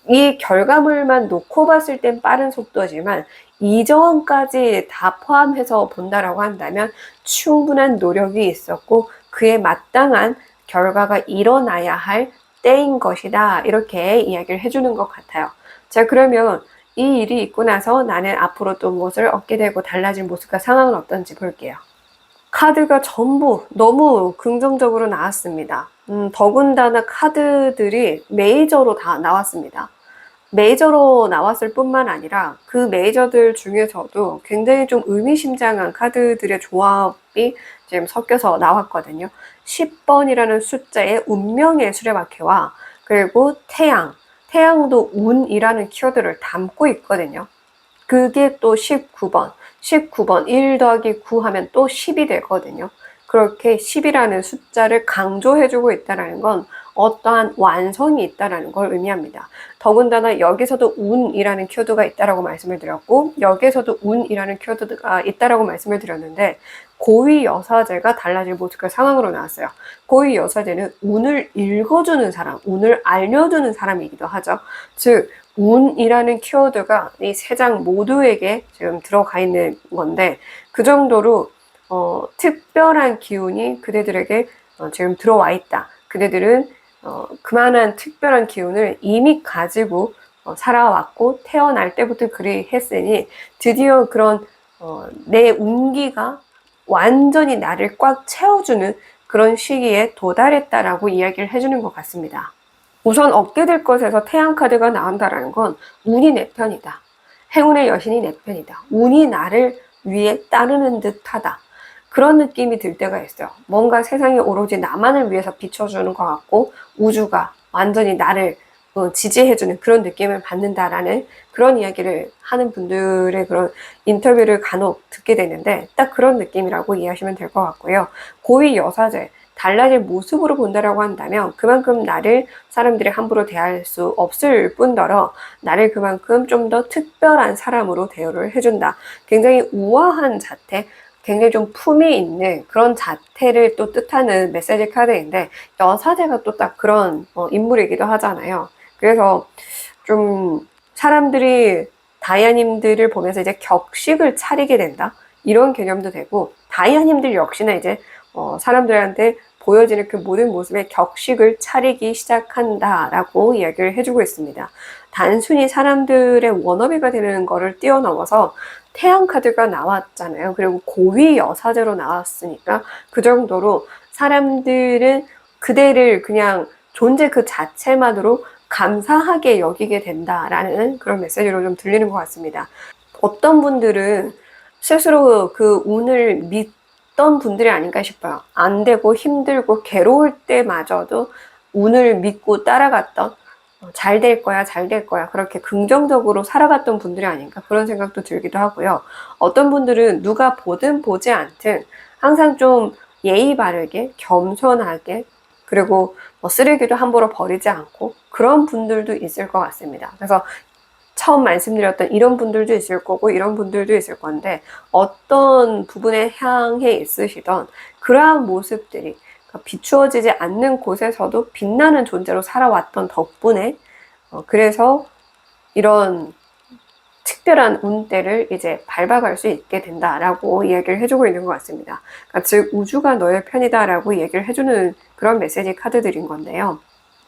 이 결과물만 놓고 봤을 땐 빠른 속도지만 이전까지 다 포함해서 본다라고 한다면 충분한 노력이 있었고 그에 마땅한 결과가 일어나야 할 때인 것이다. 이렇게 이야기를 해주는 것 같아요. 자, 그러면 이 일이 있고 나서 나는 앞으로 또 무엇을 얻게 되고 달라질 모습과 상황은 어떤지 볼게요. 카드가 전부 너무 긍정적으로 나왔습니다. 더군다나 카드들이 메이저로 다 나왔습니다. 메이저로 나왔을 뿐만 아니라 그 메이저들 중에서도 굉장히 좀 의미심장한 카드들의 조합이 지금 섞여서 나왔거든요. 10번이라는 숫자의 운명의 수레바퀴와 그리고 태양도 운이라는 키워드를 담고 있거든요. 그게 또 19번 1 더하기 9 하면 또 10이 되거든요. 그렇게 10이라는 숫자를 강조해주고 있다는 건 어떠한 완성이 있다라는 걸 의미합니다. 더군다나 여기서도 운이라는 키워드가 있다라고 말씀을 드렸고, 여기서도 운이라는 키워드가 있다라고 말씀을 드렸는데, 고위 여사제가 달라질 모습과 상황으로 나왔어요. 고위 여사제는 운을 읽어주는 사람, 운을 알려주는 사람이기도 하죠. 즉, 운이라는 키워드가 이 세 장 모두에게 지금 들어가 있는 건데, 그 정도로 특별한 기운이 그대들에게 지금 들어와 있다. 그대들은 그만한 특별한 기운을 이미 가지고 살아왔고, 태어날 때부터 그리 했으니 드디어 그런 내 운기가 완전히 나를 꽉 채워주는 그런 시기에 도달했다라고 이야기를 해주는 것 같습니다. 우선 얻게 될 것에서 태양 카드가 나온다라는 건 운이 내 편이다. 행운의 여신이 내 편이다. 운이 나를 위해 따르는 듯하다. 그런 느낌이 들 때가 있어요. 뭔가 세상이 오로지 나만을 위해서 비춰주는 것 같고 우주가 완전히 나를 지지해주는 그런 느낌을 받는다라는 그런 이야기를 하는 분들의 그런 인터뷰를 간혹 듣게 되는데 딱 그런 느낌이라고 이해하시면 될 것 같고요. 고위 여사제, 달라질 모습으로 본다라고 한다면 그만큼 나를 사람들이 함부로 대할 수 없을 뿐더러 나를 그만큼 좀 더 특별한 사람으로 대우를 해준다. 굉장히 우아한 자태, 굉장히 좀 품이 있는 그런 자태를 또 뜻하는 메시지 카드인데 여사제가 또 딱 그런 인물이기도 하잖아요. 그래서 좀 사람들이 다이아님들을 보면서 이제 격식을 차리게 된다. 이런 개념도 되고 다이아님들 역시나 이제 사람들한테 보여지는 그 모든 모습에 격식을 차리기 시작한다라고 이야기를 해주고 있습니다. 단순히 사람들의 워너비가 되는 거를 뛰어넘어서 태양 카드가 나왔잖아요. 그리고 고위 여사제로 나왔으니까 그 정도로 사람들은 그대를 그냥 존재 그 자체만으로 감사하게 여기게 된다라는 그런 메시지로 좀 들리는 것 같습니다. 어떤 분들은 스스로 그 운을 믿던 분들이 아닌가 싶어요. 안 되고 힘들고 괴로울 때마저도 운을 믿고 따라갔던 잘 될 거야, 잘 될 거야. 그렇게 긍정적으로 살아갔던 분들이 아닌가 그런 생각도 들기도 하고요. 어떤 분들은 누가 보든 보지 않든 항상 좀 예의 바르게, 겸손하게 그리고 쓰레기도 함부로 버리지 않고 그런 분들도 있을 것 같습니다. 그래서 처음 말씀드렸던 이런 분들도 있을 거고 이런 분들도 있을 건데 어떤 부분에 향해 있으시던 그러한 모습들이 비추어지지 않는 곳에서도 빛나는 존재로 살아왔던 덕분에 그래서 이런 특별한 운대를 이제 밟아갈 수 있게 된다라고 이야기를 해주고 있는 것 같습니다. 그러니까 즉 우주가 너의 편이다라고 얘기를 해주는 그런 메시지 카드들인 건데요.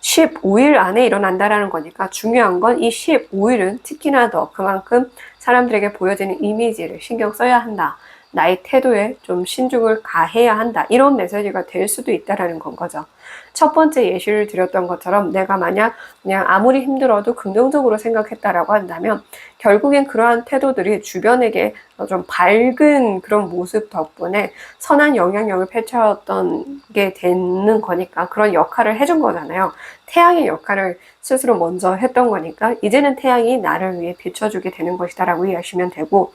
15일 안에 일어난다라는 거니까 중요한 건 이 15일은 특히나 더 그만큼 사람들에게 보여지는 이미지를 신경 써야 한다. 나의 태도에 좀 신중을 가해야 한다. 이런 메시지가 될 수도 있다라는 건 거죠. 첫 번째 예시를 드렸던 것처럼 내가 만약 그냥 아무리 힘들어도 긍정적으로 생각했다라고 한다면 결국엔 그러한 태도들이 주변에게 좀 밝은 그런 모습 덕분에 선한 영향력을 펼쳤던 게 되는 거니까 그런 역할을 해준 거잖아요. 태양의 역할을 스스로 먼저 했던 거니까 이제는 태양이 나를 위해 비춰주게 되는 것이다라고 이해하시면 되고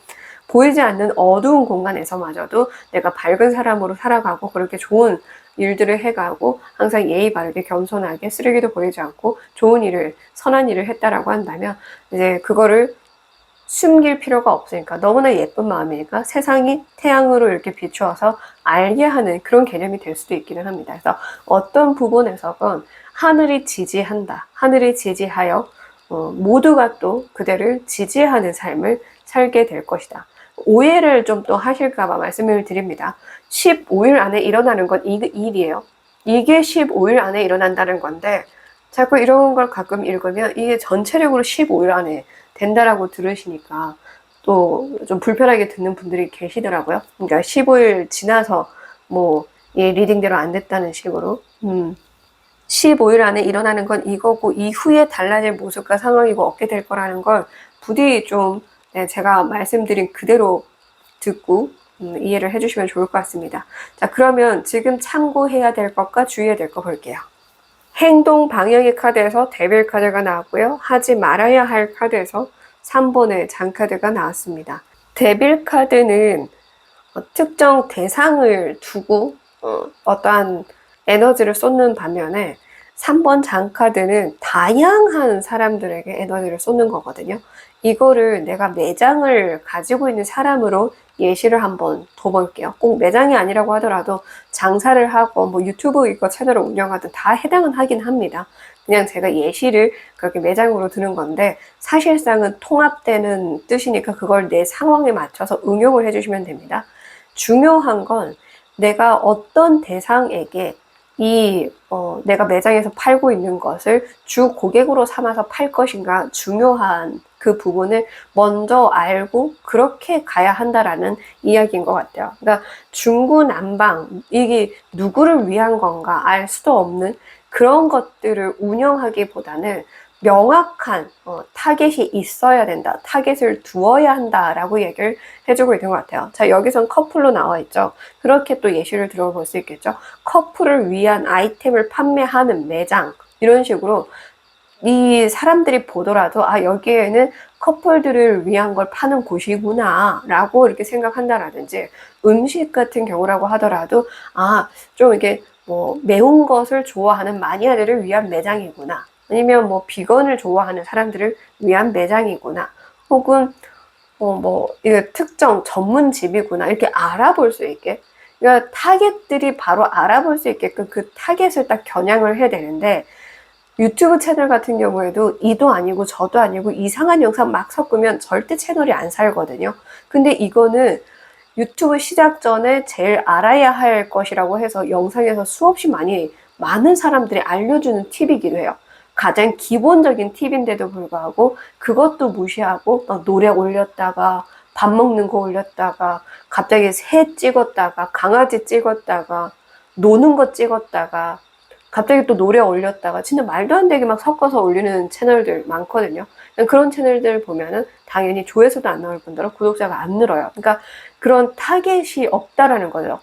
보이지 않는 어두운 공간에서마저도 내가 밝은 사람으로 살아가고 그렇게 좋은 일들을 해가고 항상 예의 바르게 겸손하게 쓰레기도 버리지 않고 좋은 일을 선한 일을 했다라고 한다면 이제 그거를 숨길 필요가 없으니까 너무나 예쁜 마음이니까 세상이 태양으로 이렇게 비추어서 알게 하는 그런 개념이 될 수도 있기는 합니다. 그래서 어떤 부분에서건 하늘이 지지한다. 하늘이 지지하여 모두가 또 그대를 지지하는 삶을 살게 될 것이다. 오해를 좀 또 하실까봐 말씀을 드립니다. 15일 안에 일어나는 건 일이에요. 이게 15일 안에 일어난다는 건데 자꾸 이런 걸 가끔 읽으면 이게 전체적으로 15일 안에 된다라고 들으시니까 또 좀 불편하게 듣는 분들이 계시더라고요. 그러니까 15일 지나서 뭐 이 리딩대로 안 됐다는 식으로 15일 안에 일어나는 건 이거고 이후에 달라질 모습과 상황이고 얻게 될 거라는 걸 부디 좀 제가 말씀드린 그대로 듣고 이해를 해주시면 좋을 것 같습니다. 자, 그러면 지금 참고해야 될 것과 주의해야 될 거 볼게요. 행동 방향의 카드에서 데빌 카드가 나왔고요. 하지 말아야 할 카드에서 3번의 장 카드가 나왔습니다. 데빌 카드는 특정 대상을 두고 어떠한 에너지를 쏟는 반면에 3번 장카드는 다양한 사람들에게 에너지를 쏟는 거거든요. 이거를 내가 매장을 가지고 있는 사람으로 예시를 한번 둬볼게요. 꼭 매장이 아니라고 하더라도 장사를 하고 뭐 유튜브 이거 채널을 운영하든 다 해당은 하긴 합니다. 그냥 제가 예시를 그렇게 매장으로 드는 건데 사실상은 통합되는 뜻이니까 그걸 내 상황에 맞춰서 응용을 해주시면 됩니다. 중요한 건 내가 어떤 대상에게 내가 매장에서 팔고 있는 것을 주 고객으로 삼아서 팔 것인가 중요한 그 부분을 먼저 알고 그렇게 가야 한다라는 이야기인 것 같아요. 그러니까 중구난방, 이게 누구를 위한 건가 알 수도 없는 그런 것들을 운영하기보다는 명확한 타겟이 있어야 된다. 타겟을 두어야 한다라고 얘기를 해주고 있는 것 같아요. 자, 여기선 커플로 나와 있죠. 그렇게 또 예시를 들어볼 수 있겠죠. 커플을 위한 아이템을 판매하는 매장 이런 식으로 이 사람들이 보더라도 아 여기에는 커플들을 위한 걸 파는 곳이구나 라고 이렇게 생각한다라든지 음식 같은 경우라고 하더라도 아 좀 이게 뭐 매운 것을 좋아하는 마니아들을 위한 매장이구나 아니면 뭐 비건을 좋아하는 사람들을 위한 매장이구나 혹은 이거 특정 전문집이구나 이렇게 알아볼 수 있게 그러니까 타겟들이 바로 알아볼 수 있게끔 그 타겟을 딱 겨냥을 해야 되는데 유튜브 채널 같은 경우에도 이도 아니고 저도 아니고 이상한 영상 막 섞으면 절대 채널이 안 살거든요. 근데 이거는 유튜브 시작 전에 제일 알아야 할 것이라고 해서 영상에서 수없이 많은 사람들이 알려주는 팁이기도 해요. 가장 기본적인 팁인데도 불구하고 그것도 무시하고 막 노래 올렸다가 밥 먹는 거 올렸다가 갑자기 새 찍었다가 강아지 찍었다가 노는 거 찍었다가 갑자기 또 노래 올렸다가 진짜 말도 안 되게 막 섞어서 올리는 채널들 많거든요. 그런 채널들 보면은 당연히 조회수도 안 나올 뿐더러 구독자가 안 늘어요. 그러니까 그런 타겟이 없다라는 거죠.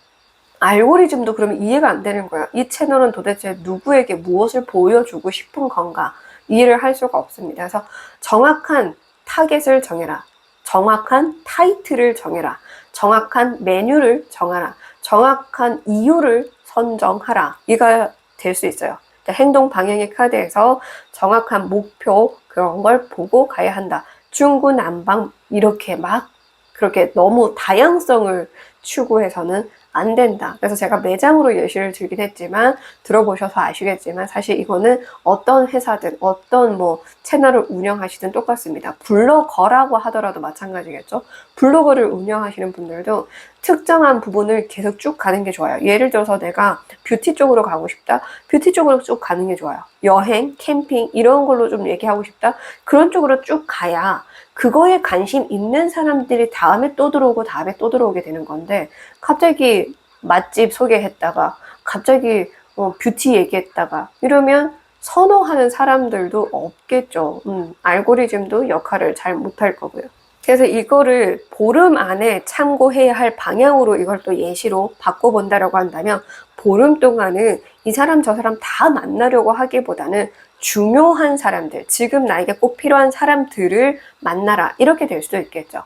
알고리즘도 그러면 이해가 안 되는 거예요. 이 채널은 도대체 누구에게 무엇을 보여주고 싶은 건가 이해를 할 수가 없습니다. 그래서 정확한 타겟을 정해라. 정확한 타이틀을 정해라. 정확한 메뉴를 정하라. 정확한 이유를 선정하라. 이가 될 수 있어요. 그러니까 행동 방향의 카드에서 정확한 목표 그런 걸 보고 가야 한다. 중구난방 이렇게 막 그렇게 너무 다양성을 추구해서는 안 된다. 그래서 제가 매장으로 예시를 들긴 했지만 들어보셔서 아시겠지만 사실 이거는 어떤 회사든 어떤 뭐 채널을 운영하시든 똑같습니다. 블로거라고 하더라도 마찬가지겠죠. 블로거를 운영하시는 분들도 특정한 부분을 계속 쭉 가는 게 좋아요. 예를 들어서 내가 뷰티 쪽으로 가고 싶다. 뷰티 쪽으로 쭉 가는 게 좋아요. 여행, 캠핑 이런 걸로 좀 얘기하고 싶다. 그런 쪽으로 쭉 가야 그거에 관심 있는 사람들이 다음에 또 들어오고 다음에 또 들어오게 되는 건데 갑자기 맛집 소개했다가 갑자기 뷰티 얘기했다가 이러면 선호하는 사람들도 없겠죠. 알고리즘도 역할을 잘 못할 거고요. 그래서 이거를 보름 안에 참고해야 할 방향으로 이걸 또 예시로 바꿔본다라고 한다면 보름 동안은 이 사람 저 사람 다 만나려고 하기보다는 중요한 사람들, 지금 나에게 꼭 필요한 사람들을 만나라 이렇게 될 수도 있겠죠.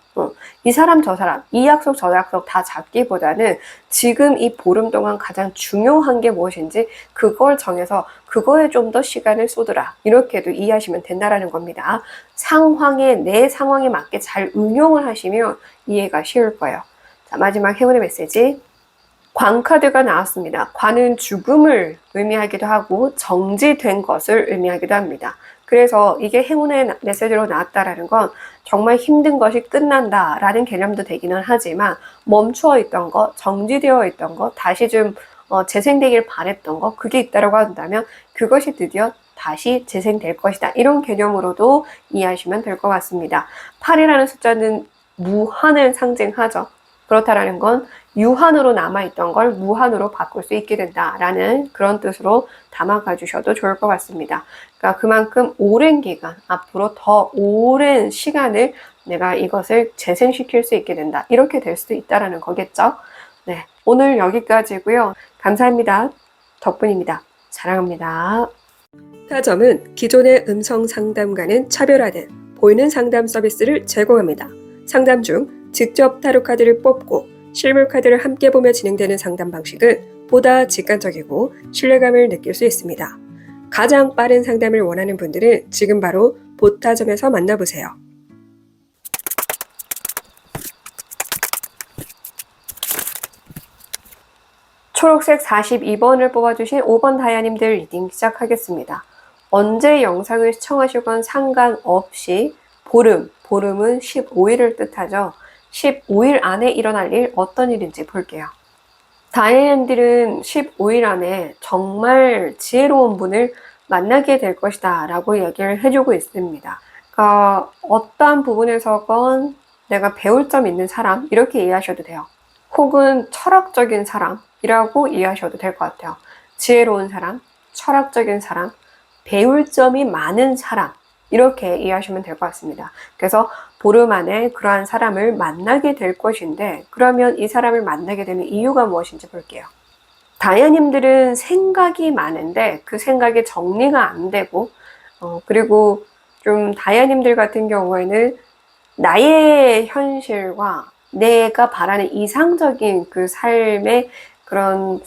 이 사람 저 사람, 이 약속 저 약속 다 잡기보다는 지금 이 보름 동안 가장 중요한 게 무엇인지 그걸 정해서 그거에 좀 더 시간을 쏟으라 이렇게도 이해하시면 된다라는 겁니다. 내 상황에 맞게 잘 응용을 하시면 이해가 쉬울 거예요. 자, 마지막 행운의 메시지. 광카드가 나왔습니다. 관은 죽음을 의미하기도 하고 정지된 것을 의미하기도 합니다. 그래서 이게 행운의 메시지로 나왔다라는 건 정말 힘든 것이 끝난다라는 개념도 되기는 하지만 멈추어 있던 것, 정지되어 있던 것, 다시 좀 재생되길 바랬던 것, 그게 있다라고 한다면 그것이 드디어 다시 재생될 것이다. 이런 개념으로도 이해하시면 될 것 같습니다. 8이라는 숫자는 무한을 상징하죠. 그렇다라는 건 유한으로 남아있던 걸 무한으로 바꿀 수 있게 된다라는 그런 뜻으로 담아가 주셔도 좋을 것 같습니다. 그러니까 그만큼 오랜 기간, 앞으로 더 오랜 시간을 내가 이것을 재생시킬 수 있게 된다. 이렇게 될 수도 있다라는 거겠죠. 네, 오늘 여기까지고요. 감사합니다. 덕분입니다. 사랑합니다. 타점은 기존의 음성 상담과는 차별화된 보이는 상담 서비스를 제공합니다. 상담 중 직접 타로 카드를 뽑고 실물 카드를 함께 보며 진행되는 상담 방식은 보다 직관적이고 신뢰감을 느낄 수 있습니다. 가장 빠른 상담을 원하는 분들은 지금 바로 보타점에서 만나보세요. 초록색 42번을 뽑아주신 5번 다이아님들 리딩 시작하겠습니다. 언제 영상을 시청하시건 상관없이 보름은 15일을 뜻하죠. 15일 안에 일어날 일 어떤 일인지 볼게요. 다이아님들은 15일 안에 정말 지혜로운 분을 만나게 될 것이다 라고 얘기를 해주고 있습니다. 그러니까 어떠한 부분에서건 내가 배울 점 있는 사람 이렇게 이해하셔도 돼요. 혹은 철학적인 사람이라고 이해하셔도 될 것 같아요. 지혜로운 사람, 철학적인 사람, 배울 점이 많은 사람 이렇게 이해하시면 될 것 같습니다. 그래서 보름 안에 그러한 사람을 만나게 될 것인데 그러면 이 사람을 만나게 되는 이유가 무엇인지 볼게요. 다이아님들은 생각이 많은데 그 생각이 정리가 안 되고 그리고 좀 다이아님들 같은 경우에는 나의 현실과 내가 바라는 이상적인 그 삶의 그런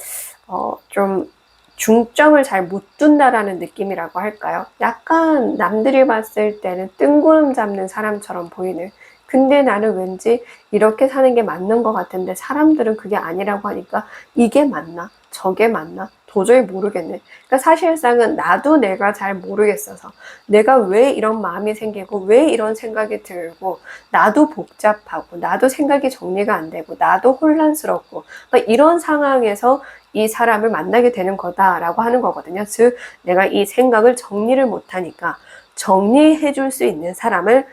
좀 중점을 잘 못 둔다라는 느낌이라고 할까요? 약간 남들이 봤을 때는 뜬구름 잡는 사람처럼 보이는, 근데 나는 왠지 이렇게 사는 게 맞는 것 같은데 사람들은 그게 아니라고 하니까 이게 맞나? 저게 맞나? 도저히 모르겠네. 그러니까 사실상은 나도 내가 잘 모르겠어서 내가 왜 이런 마음이 생기고 왜 이런 생각이 들고 나도 복잡하고 나도 생각이 정리가 안 되고 나도 혼란스럽고 이런 상황에서 이 사람을 만나게 되는 거다라고 하는 거거든요. 즉 내가 이 생각을 정리를 못하니까 정리해 줄 수 있는 사람을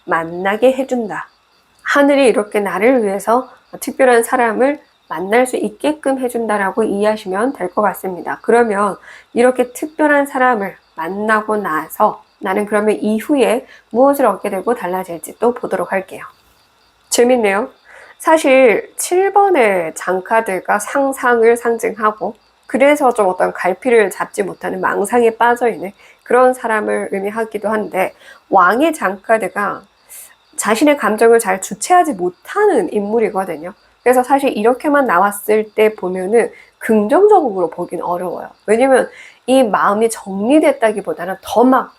만나게 해준다. 하늘이 이렇게 나를 위해서 특별한 사람을 만날 수 있게끔 해준다라고 이해하시면 될 것 같습니다. 그러면 이렇게 특별한 사람을 만나고 나서 나는 그러면 이후에 무엇을 얻게 되고 달라질지 또 보도록 할게요. 재밌네요. 사실 7번의 장카드가 상상을 상징하고 그래서 좀 어떤 갈피를 잡지 못하는 망상에 빠져있는 그런 사람을 의미하기도 한데 왕의 장카드가 자신의 감정을 잘 주체하지 못하는 인물이거든요. 그래서 사실 이렇게만 나왔을 때 보면은 긍정적으로 보긴 어려워요. 왜냐면 이 마음이 정리됐다기보다는 더 막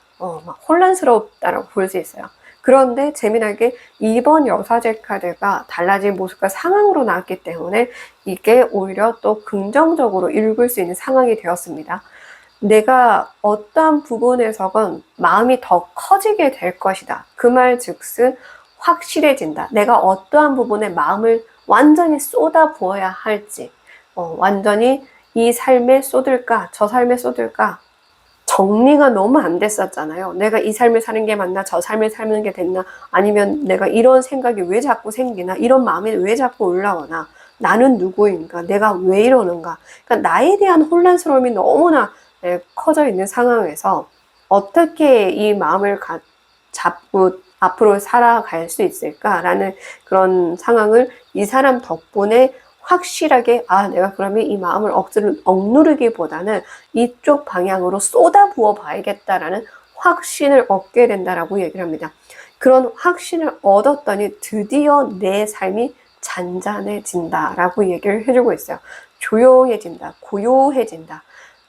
혼란스럽다라고 볼 수 있어요. 그런데 재미나게 2번 여사제 카드가 달라진 모습과 상황으로 나왔기 때문에 이게 오히려 또 긍정적으로 읽을 수 있는 상황이 되었습니다. 내가 어떠한 부분에서건 마음이 더 커지게 될 것이다. 그 말 즉슨 확실해진다. 내가 어떠한 부분에 마음을 완전히 쏟아 부어야 할지, 완전히 이 삶에 쏟을까, 저 삶에 쏟을까, 정리가 너무 안 됐었잖아요. 내가 이 삶을 사는 게 맞나, 저 삶을 사는 게 됐나, 아니면 내가 이런 생각이 왜 자꾸 생기나, 이런 마음이 왜 자꾸 올라오나, 나는 누구인가, 내가 왜 이러는가. 그러니까 나에 대한 혼란스러움이 너무나 커져 있는 상황에서 어떻게 이 마음을 잡고 앞으로 살아갈 수 있을까라는 그런 상황을 이 사람 덕분에 확실하게 내가 그러면 이 마음을 억지로 억누르기보다는 이쪽 방향으로 쏟아부어 봐야겠다라는 확신을 얻게 된다라고 얘기를 합니다. 그런 확신을 얻었더니 드디어 내 삶이 잔잔해진다라고 얘기를 해주고 있어요. 조용해진다, 고요해진다.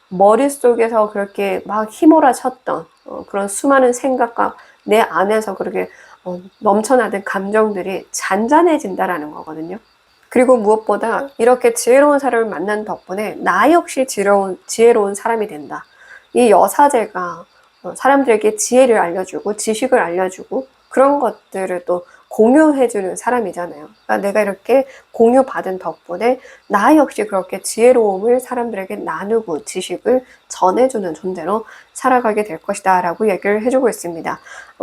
머릿속에서 그렇게 막 휘몰아쳤던 그런 수많은 생각과 내 안에서 그렇게 넘쳐나던 감정들이 잔잔해진다라는 거거든요. 그리고 무엇보다 이렇게 지혜로운 사람을 만난 덕분에 나 역시 지혜로운 사람이 된다. 이 여사제가 사람들에게 지혜를 알려주고 지식을 알려주고 그런 것들을 또 공유해주는 사람이잖아요. 그러니까 내가 이렇게 공유받은 덕분에 나 역시 그렇게 지혜로움을 사람들에게 나누고 지식을 전해주는 존재로 살아가게 될 것이다 라고 얘기를 해주고 있습니다.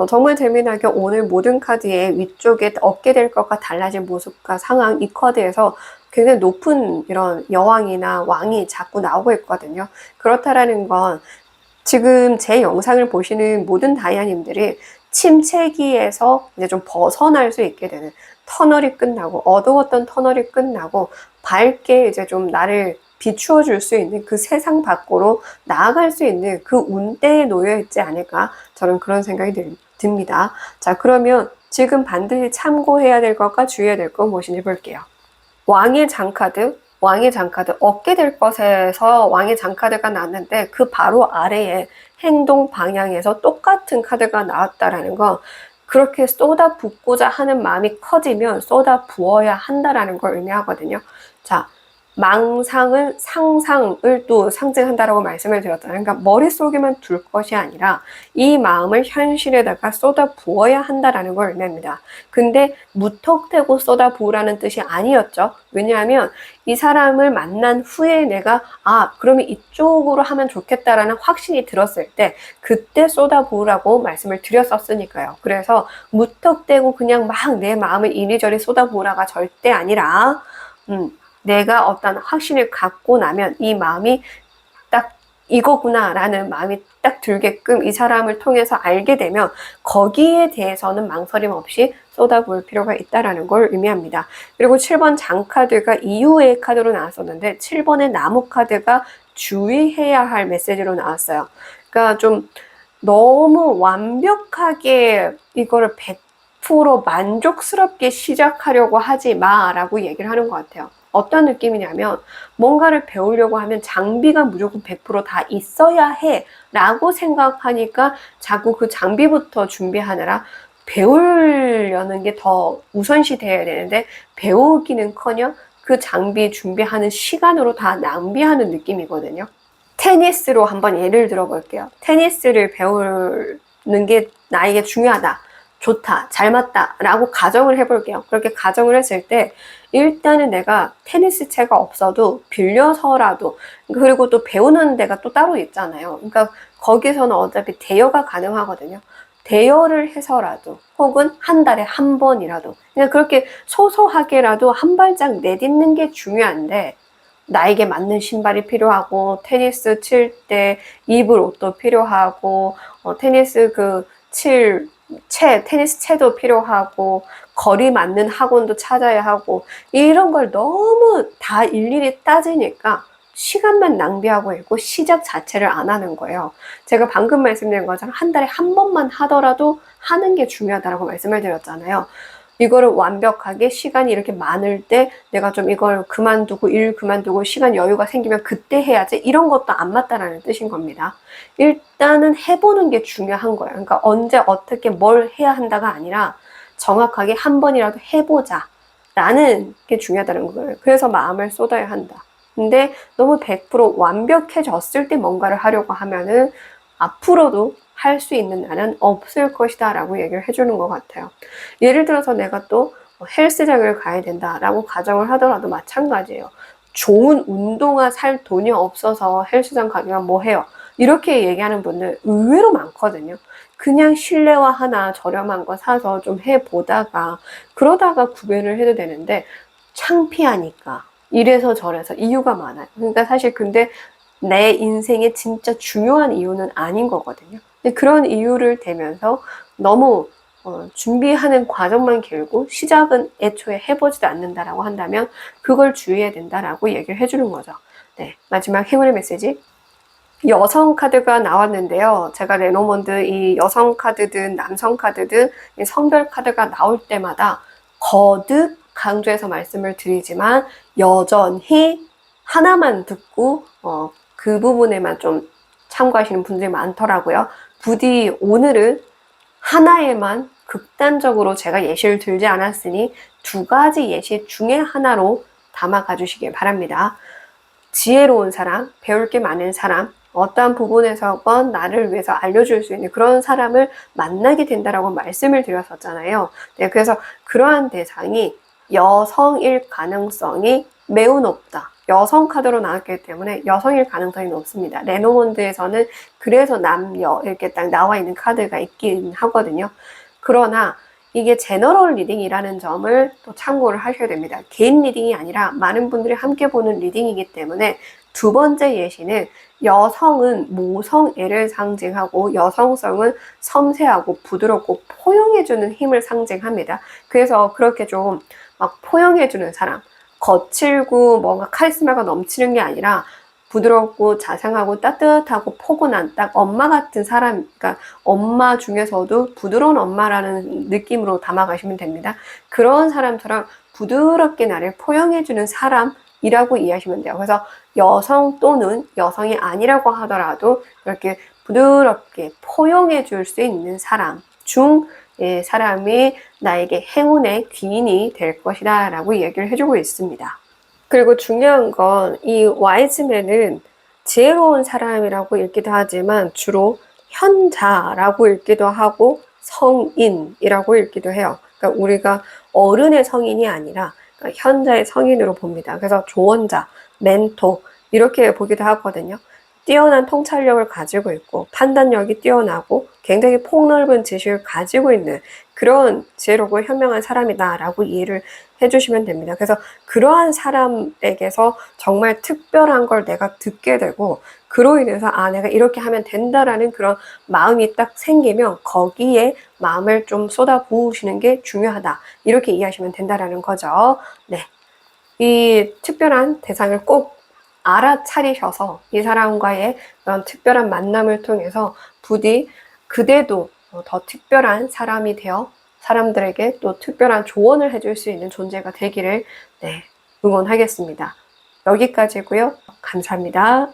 정말 재미나게 오늘 모든 카드의 위쪽에 얻게 될 것과 달라진 모습과 상황, 이 카드에서 굉장히 높은 이런 여왕이나 왕이 자꾸 나오고 있거든요. 그렇다라는 건 지금 제 영상을 보시는 모든 다이아님들이 침체기에서 이제 좀 벗어날 수 있게 되는, 터널이 끝나고 어두웠던 터널이 끝나고 밝게 이제 좀 나를 비추어 줄 수 있는 그 세상 밖으로 나아갈 수 있는 그 운대에 놓여 있지 않을까, 저는 그런 생각이 듭니다. 자, 그러면 지금 반드시 참고해야 될 것과 주의해야 될 것 무엇인지 볼게요. 왕의 장카드, 왕의 장카드, 얻게 될 것에서 왕의 장카드가 나왔는데 그 바로 아래에 행동 방향에서 똑같은 카드가 나왔다라는 거, 그렇게 쏟아붓고자 하는 마음이 커지면 쏟아부어야 한다라는 걸 의미하거든요. 자, 망상은 상상을 또 상징한다라고 말씀을 드렸잖아요. 그러니까 머릿속에만 둘 것이 아니라 이 마음을 현실에다가 쏟아부어야 한다라는 걸 의미합니다. 근데 무턱대고 쏟아부으라는 뜻이 아니었죠. 왜냐하면 이 사람을 만난 후에 내가 그러면 이쪽으로 하면 좋겠다라는 확신이 들었을 때 그때 쏟아부으라고 말씀을 드렸었으니까요. 그래서 무턱대고 그냥 막 내 마음을 이리저리 쏟아부으라가 절대 아니라 내가 어떤 확신을 갖고 나면 이 마음이 딱 이거구나 라는 마음이 딱 들게끔 이 사람을 통해서 알게 되면 거기에 대해서는 망설임 없이 쏟아부을 필요가 있다는 걸 의미합니다. 그리고 7번 장카드가 이후의 카드로 나왔었는데 7번의 나무 카드가 주의해야 할 메시지로 나왔어요. 그러니까 좀 너무 완벽하게 이거를 100% 만족스럽게 시작하려고 하지 마라고 얘기를 하는 것 같아요. 어떤 느낌이냐면 뭔가를 배우려고 하면 장비가 무조건 100%다 있어야 해 라고 생각하니까 자꾸 그 장비부터 준비하느라 배우려는 게 더 우선시 돼야 되는데 배우기는커녕 그 장비 준비하는 시간으로 다 낭비하는 느낌이거든요. 테니스로 한번 예를 들어 볼게요. 테니스를 배우는 게 나에게 중요하다, 좋다, 잘 맞다 라고 가정을 해볼게요. 그렇게 가정을 했을 때 일단은 내가 테니스 채가 없어도 빌려서라도, 그리고 또 배우는 데가 또 따로 있잖아요. 그러니까 거기서는 어차피 대여가 가능하거든요. 대여를 해서라도 혹은 한 달에 한 번이라도 그냥 그렇게 소소하게라도 한 발짝 내딛는 게 중요한데, 나에게 맞는 신발이 필요하고 테니스 칠 때 입을 옷도 필요하고 테니스 테니스 채도 필요하고 거리 맞는 학원도 찾아야 하고 이런 걸 너무 다 일일이 따지니까 시간만 낭비하고 있고 시작 자체를 안 하는 거예요. 제가 방금 말씀드린 것처럼 한 달에 한 번만 하더라도 하는 게 중요하다고 말씀을 드렸잖아요. 이거를 완벽하게 시간이 이렇게 많을 때 내가 좀 이걸 그만두고 일 그만두고 시간 여유가 생기면 그때 해야지 이런 것도 안 맞다라는 뜻인 겁니다. 일단은 해보는 게 중요한 거예요. 그러니까 언제 어떻게 뭘 해야 한다가 아니라 정확하게 한 번이라도 해보자 라는 게 중요하다는 거예요. 그래서 마음을 쏟아야 한다. 근데 너무 100% 완벽해졌을 때 뭔가를 하려고 하면은 앞으로도 할 수 있는 날은 없을 것이다 라고 얘기를 해주는 것 같아요. 예를 들어서 내가 또 헬스장을 가야 된다라고 가정을 하더라도 마찬가지예요. 좋은 운동화 살 돈이 없어서 헬스장 가기가 뭐해요? 이렇게 얘기하는 분들 의외로 많거든요. 그냥 실내화 하나 저렴한 거 사서 좀 해보다가 그러다가 구매를 해도 되는데 창피하니까 이래서 저래서 이유가 많아요. 그러니까 사실 근데 내 인생에 진짜 중요한 이유는 아닌 거거든요. 근데 그런 이유를 대면서 너무 준비하는 과정만 길고 시작은 애초에 해보지도 않는다라고 한다면 그걸 주의해야 된다라고 얘기를 해주는 거죠. 네, 마지막 행운의 메시지. 여성 카드가 나왔는데요. 제가 레노몬드 이 여성 카드든 남성 카드든 성별 카드가 나올 때마다 거듭 강조해서 말씀을 드리지만 여전히 하나만 듣고 그 부분에만 좀 참고하시는 분들이 많더라고요. 부디 오늘은 하나에만 극단적으로 제가 예시를 들지 않았으니 두 가지 예시 중에 하나로 담아가 주시길 바랍니다. 지혜로운 사람, 배울 게 많은 사람, 어떠한 부분에서건 나를 위해서 알려줄 수 있는 그런 사람을 만나게 된다라고 말씀을 드렸었잖아요. 네, 그래서 그러한 대상이 여성일 가능성이 매우 높다. 여성 카드로 나왔기 때문에 여성일 가능성이 높습니다. 레노몬드에서는 그래서 남녀 이렇게 딱 나와 있는 카드가 있긴 하거든요. 그러나 이게 제너럴 리딩이라는 점을 또 참고를 하셔야 됩니다. 개인 리딩이 아니라 많은 분들이 함께 보는 리딩이기 때문에 두 번째 예시는 여성은 모성애를 상징하고 여성성은 섬세하고 부드럽고 포용해주는 힘을 상징합니다. 그래서 그렇게 좀 막 포용해주는 사람, 거칠고 뭔가 카리스마가 넘치는 게 아니라 부드럽고 자상하고 따뜻하고 포근한 딱 엄마 같은 사람, 그러니까 엄마 중에서도 부드러운 엄마라는 느낌으로 담아가시면 됩니다. 그런 사람처럼 부드럽게 나를 포용해주는 사람, 이라고 이해하시면 돼요. 그래서 여성 또는 여성이 아니라고 하더라도 그렇게 부드럽게 포용해 줄 수 있는 사람 중 사람이 나에게 행운의 귀인이 될 것이다 라고 얘기를 해주고 있습니다. 그리고 중요한 건 이 와이즈맨은 지혜로운 사람이라고 읽기도 하지만 주로 현자라고 읽기도 하고 성인이라고 읽기도 해요. 그러니까 우리가 어른의 성인이 아니라 그러니까 현자의 성인으로 봅니다. 그래서 조언자, 멘토 이렇게 보기도 하거든요. 뛰어난 통찰력을 가지고 있고 판단력이 뛰어나고 굉장히 폭넓은 지식을 가지고 있는 그런 지혜롭고 현명한 사람이다라고 이해를 해주시면 됩니다. 그래서 그러한 사람에게서 정말 특별한 걸 내가 듣게 되고 그로 인해서 아 내가 이렇게 하면 된다라는 그런 마음이 딱 생기면 거기에 마음을 좀 쏟아 부으시는 게 중요하다. 이렇게 이해하시면 된다라는 거죠. 네, 이 특별한 대상을 꼭 알아차리셔서 이 사람과의 그런 특별한 만남을 통해서 부디 그대도 더 특별한 사람이 되어 사람들에게 또 특별한 조언을 해줄 수 있는 존재가 되기를 응원하겠습니다. 여기까지고요. 감사합니다.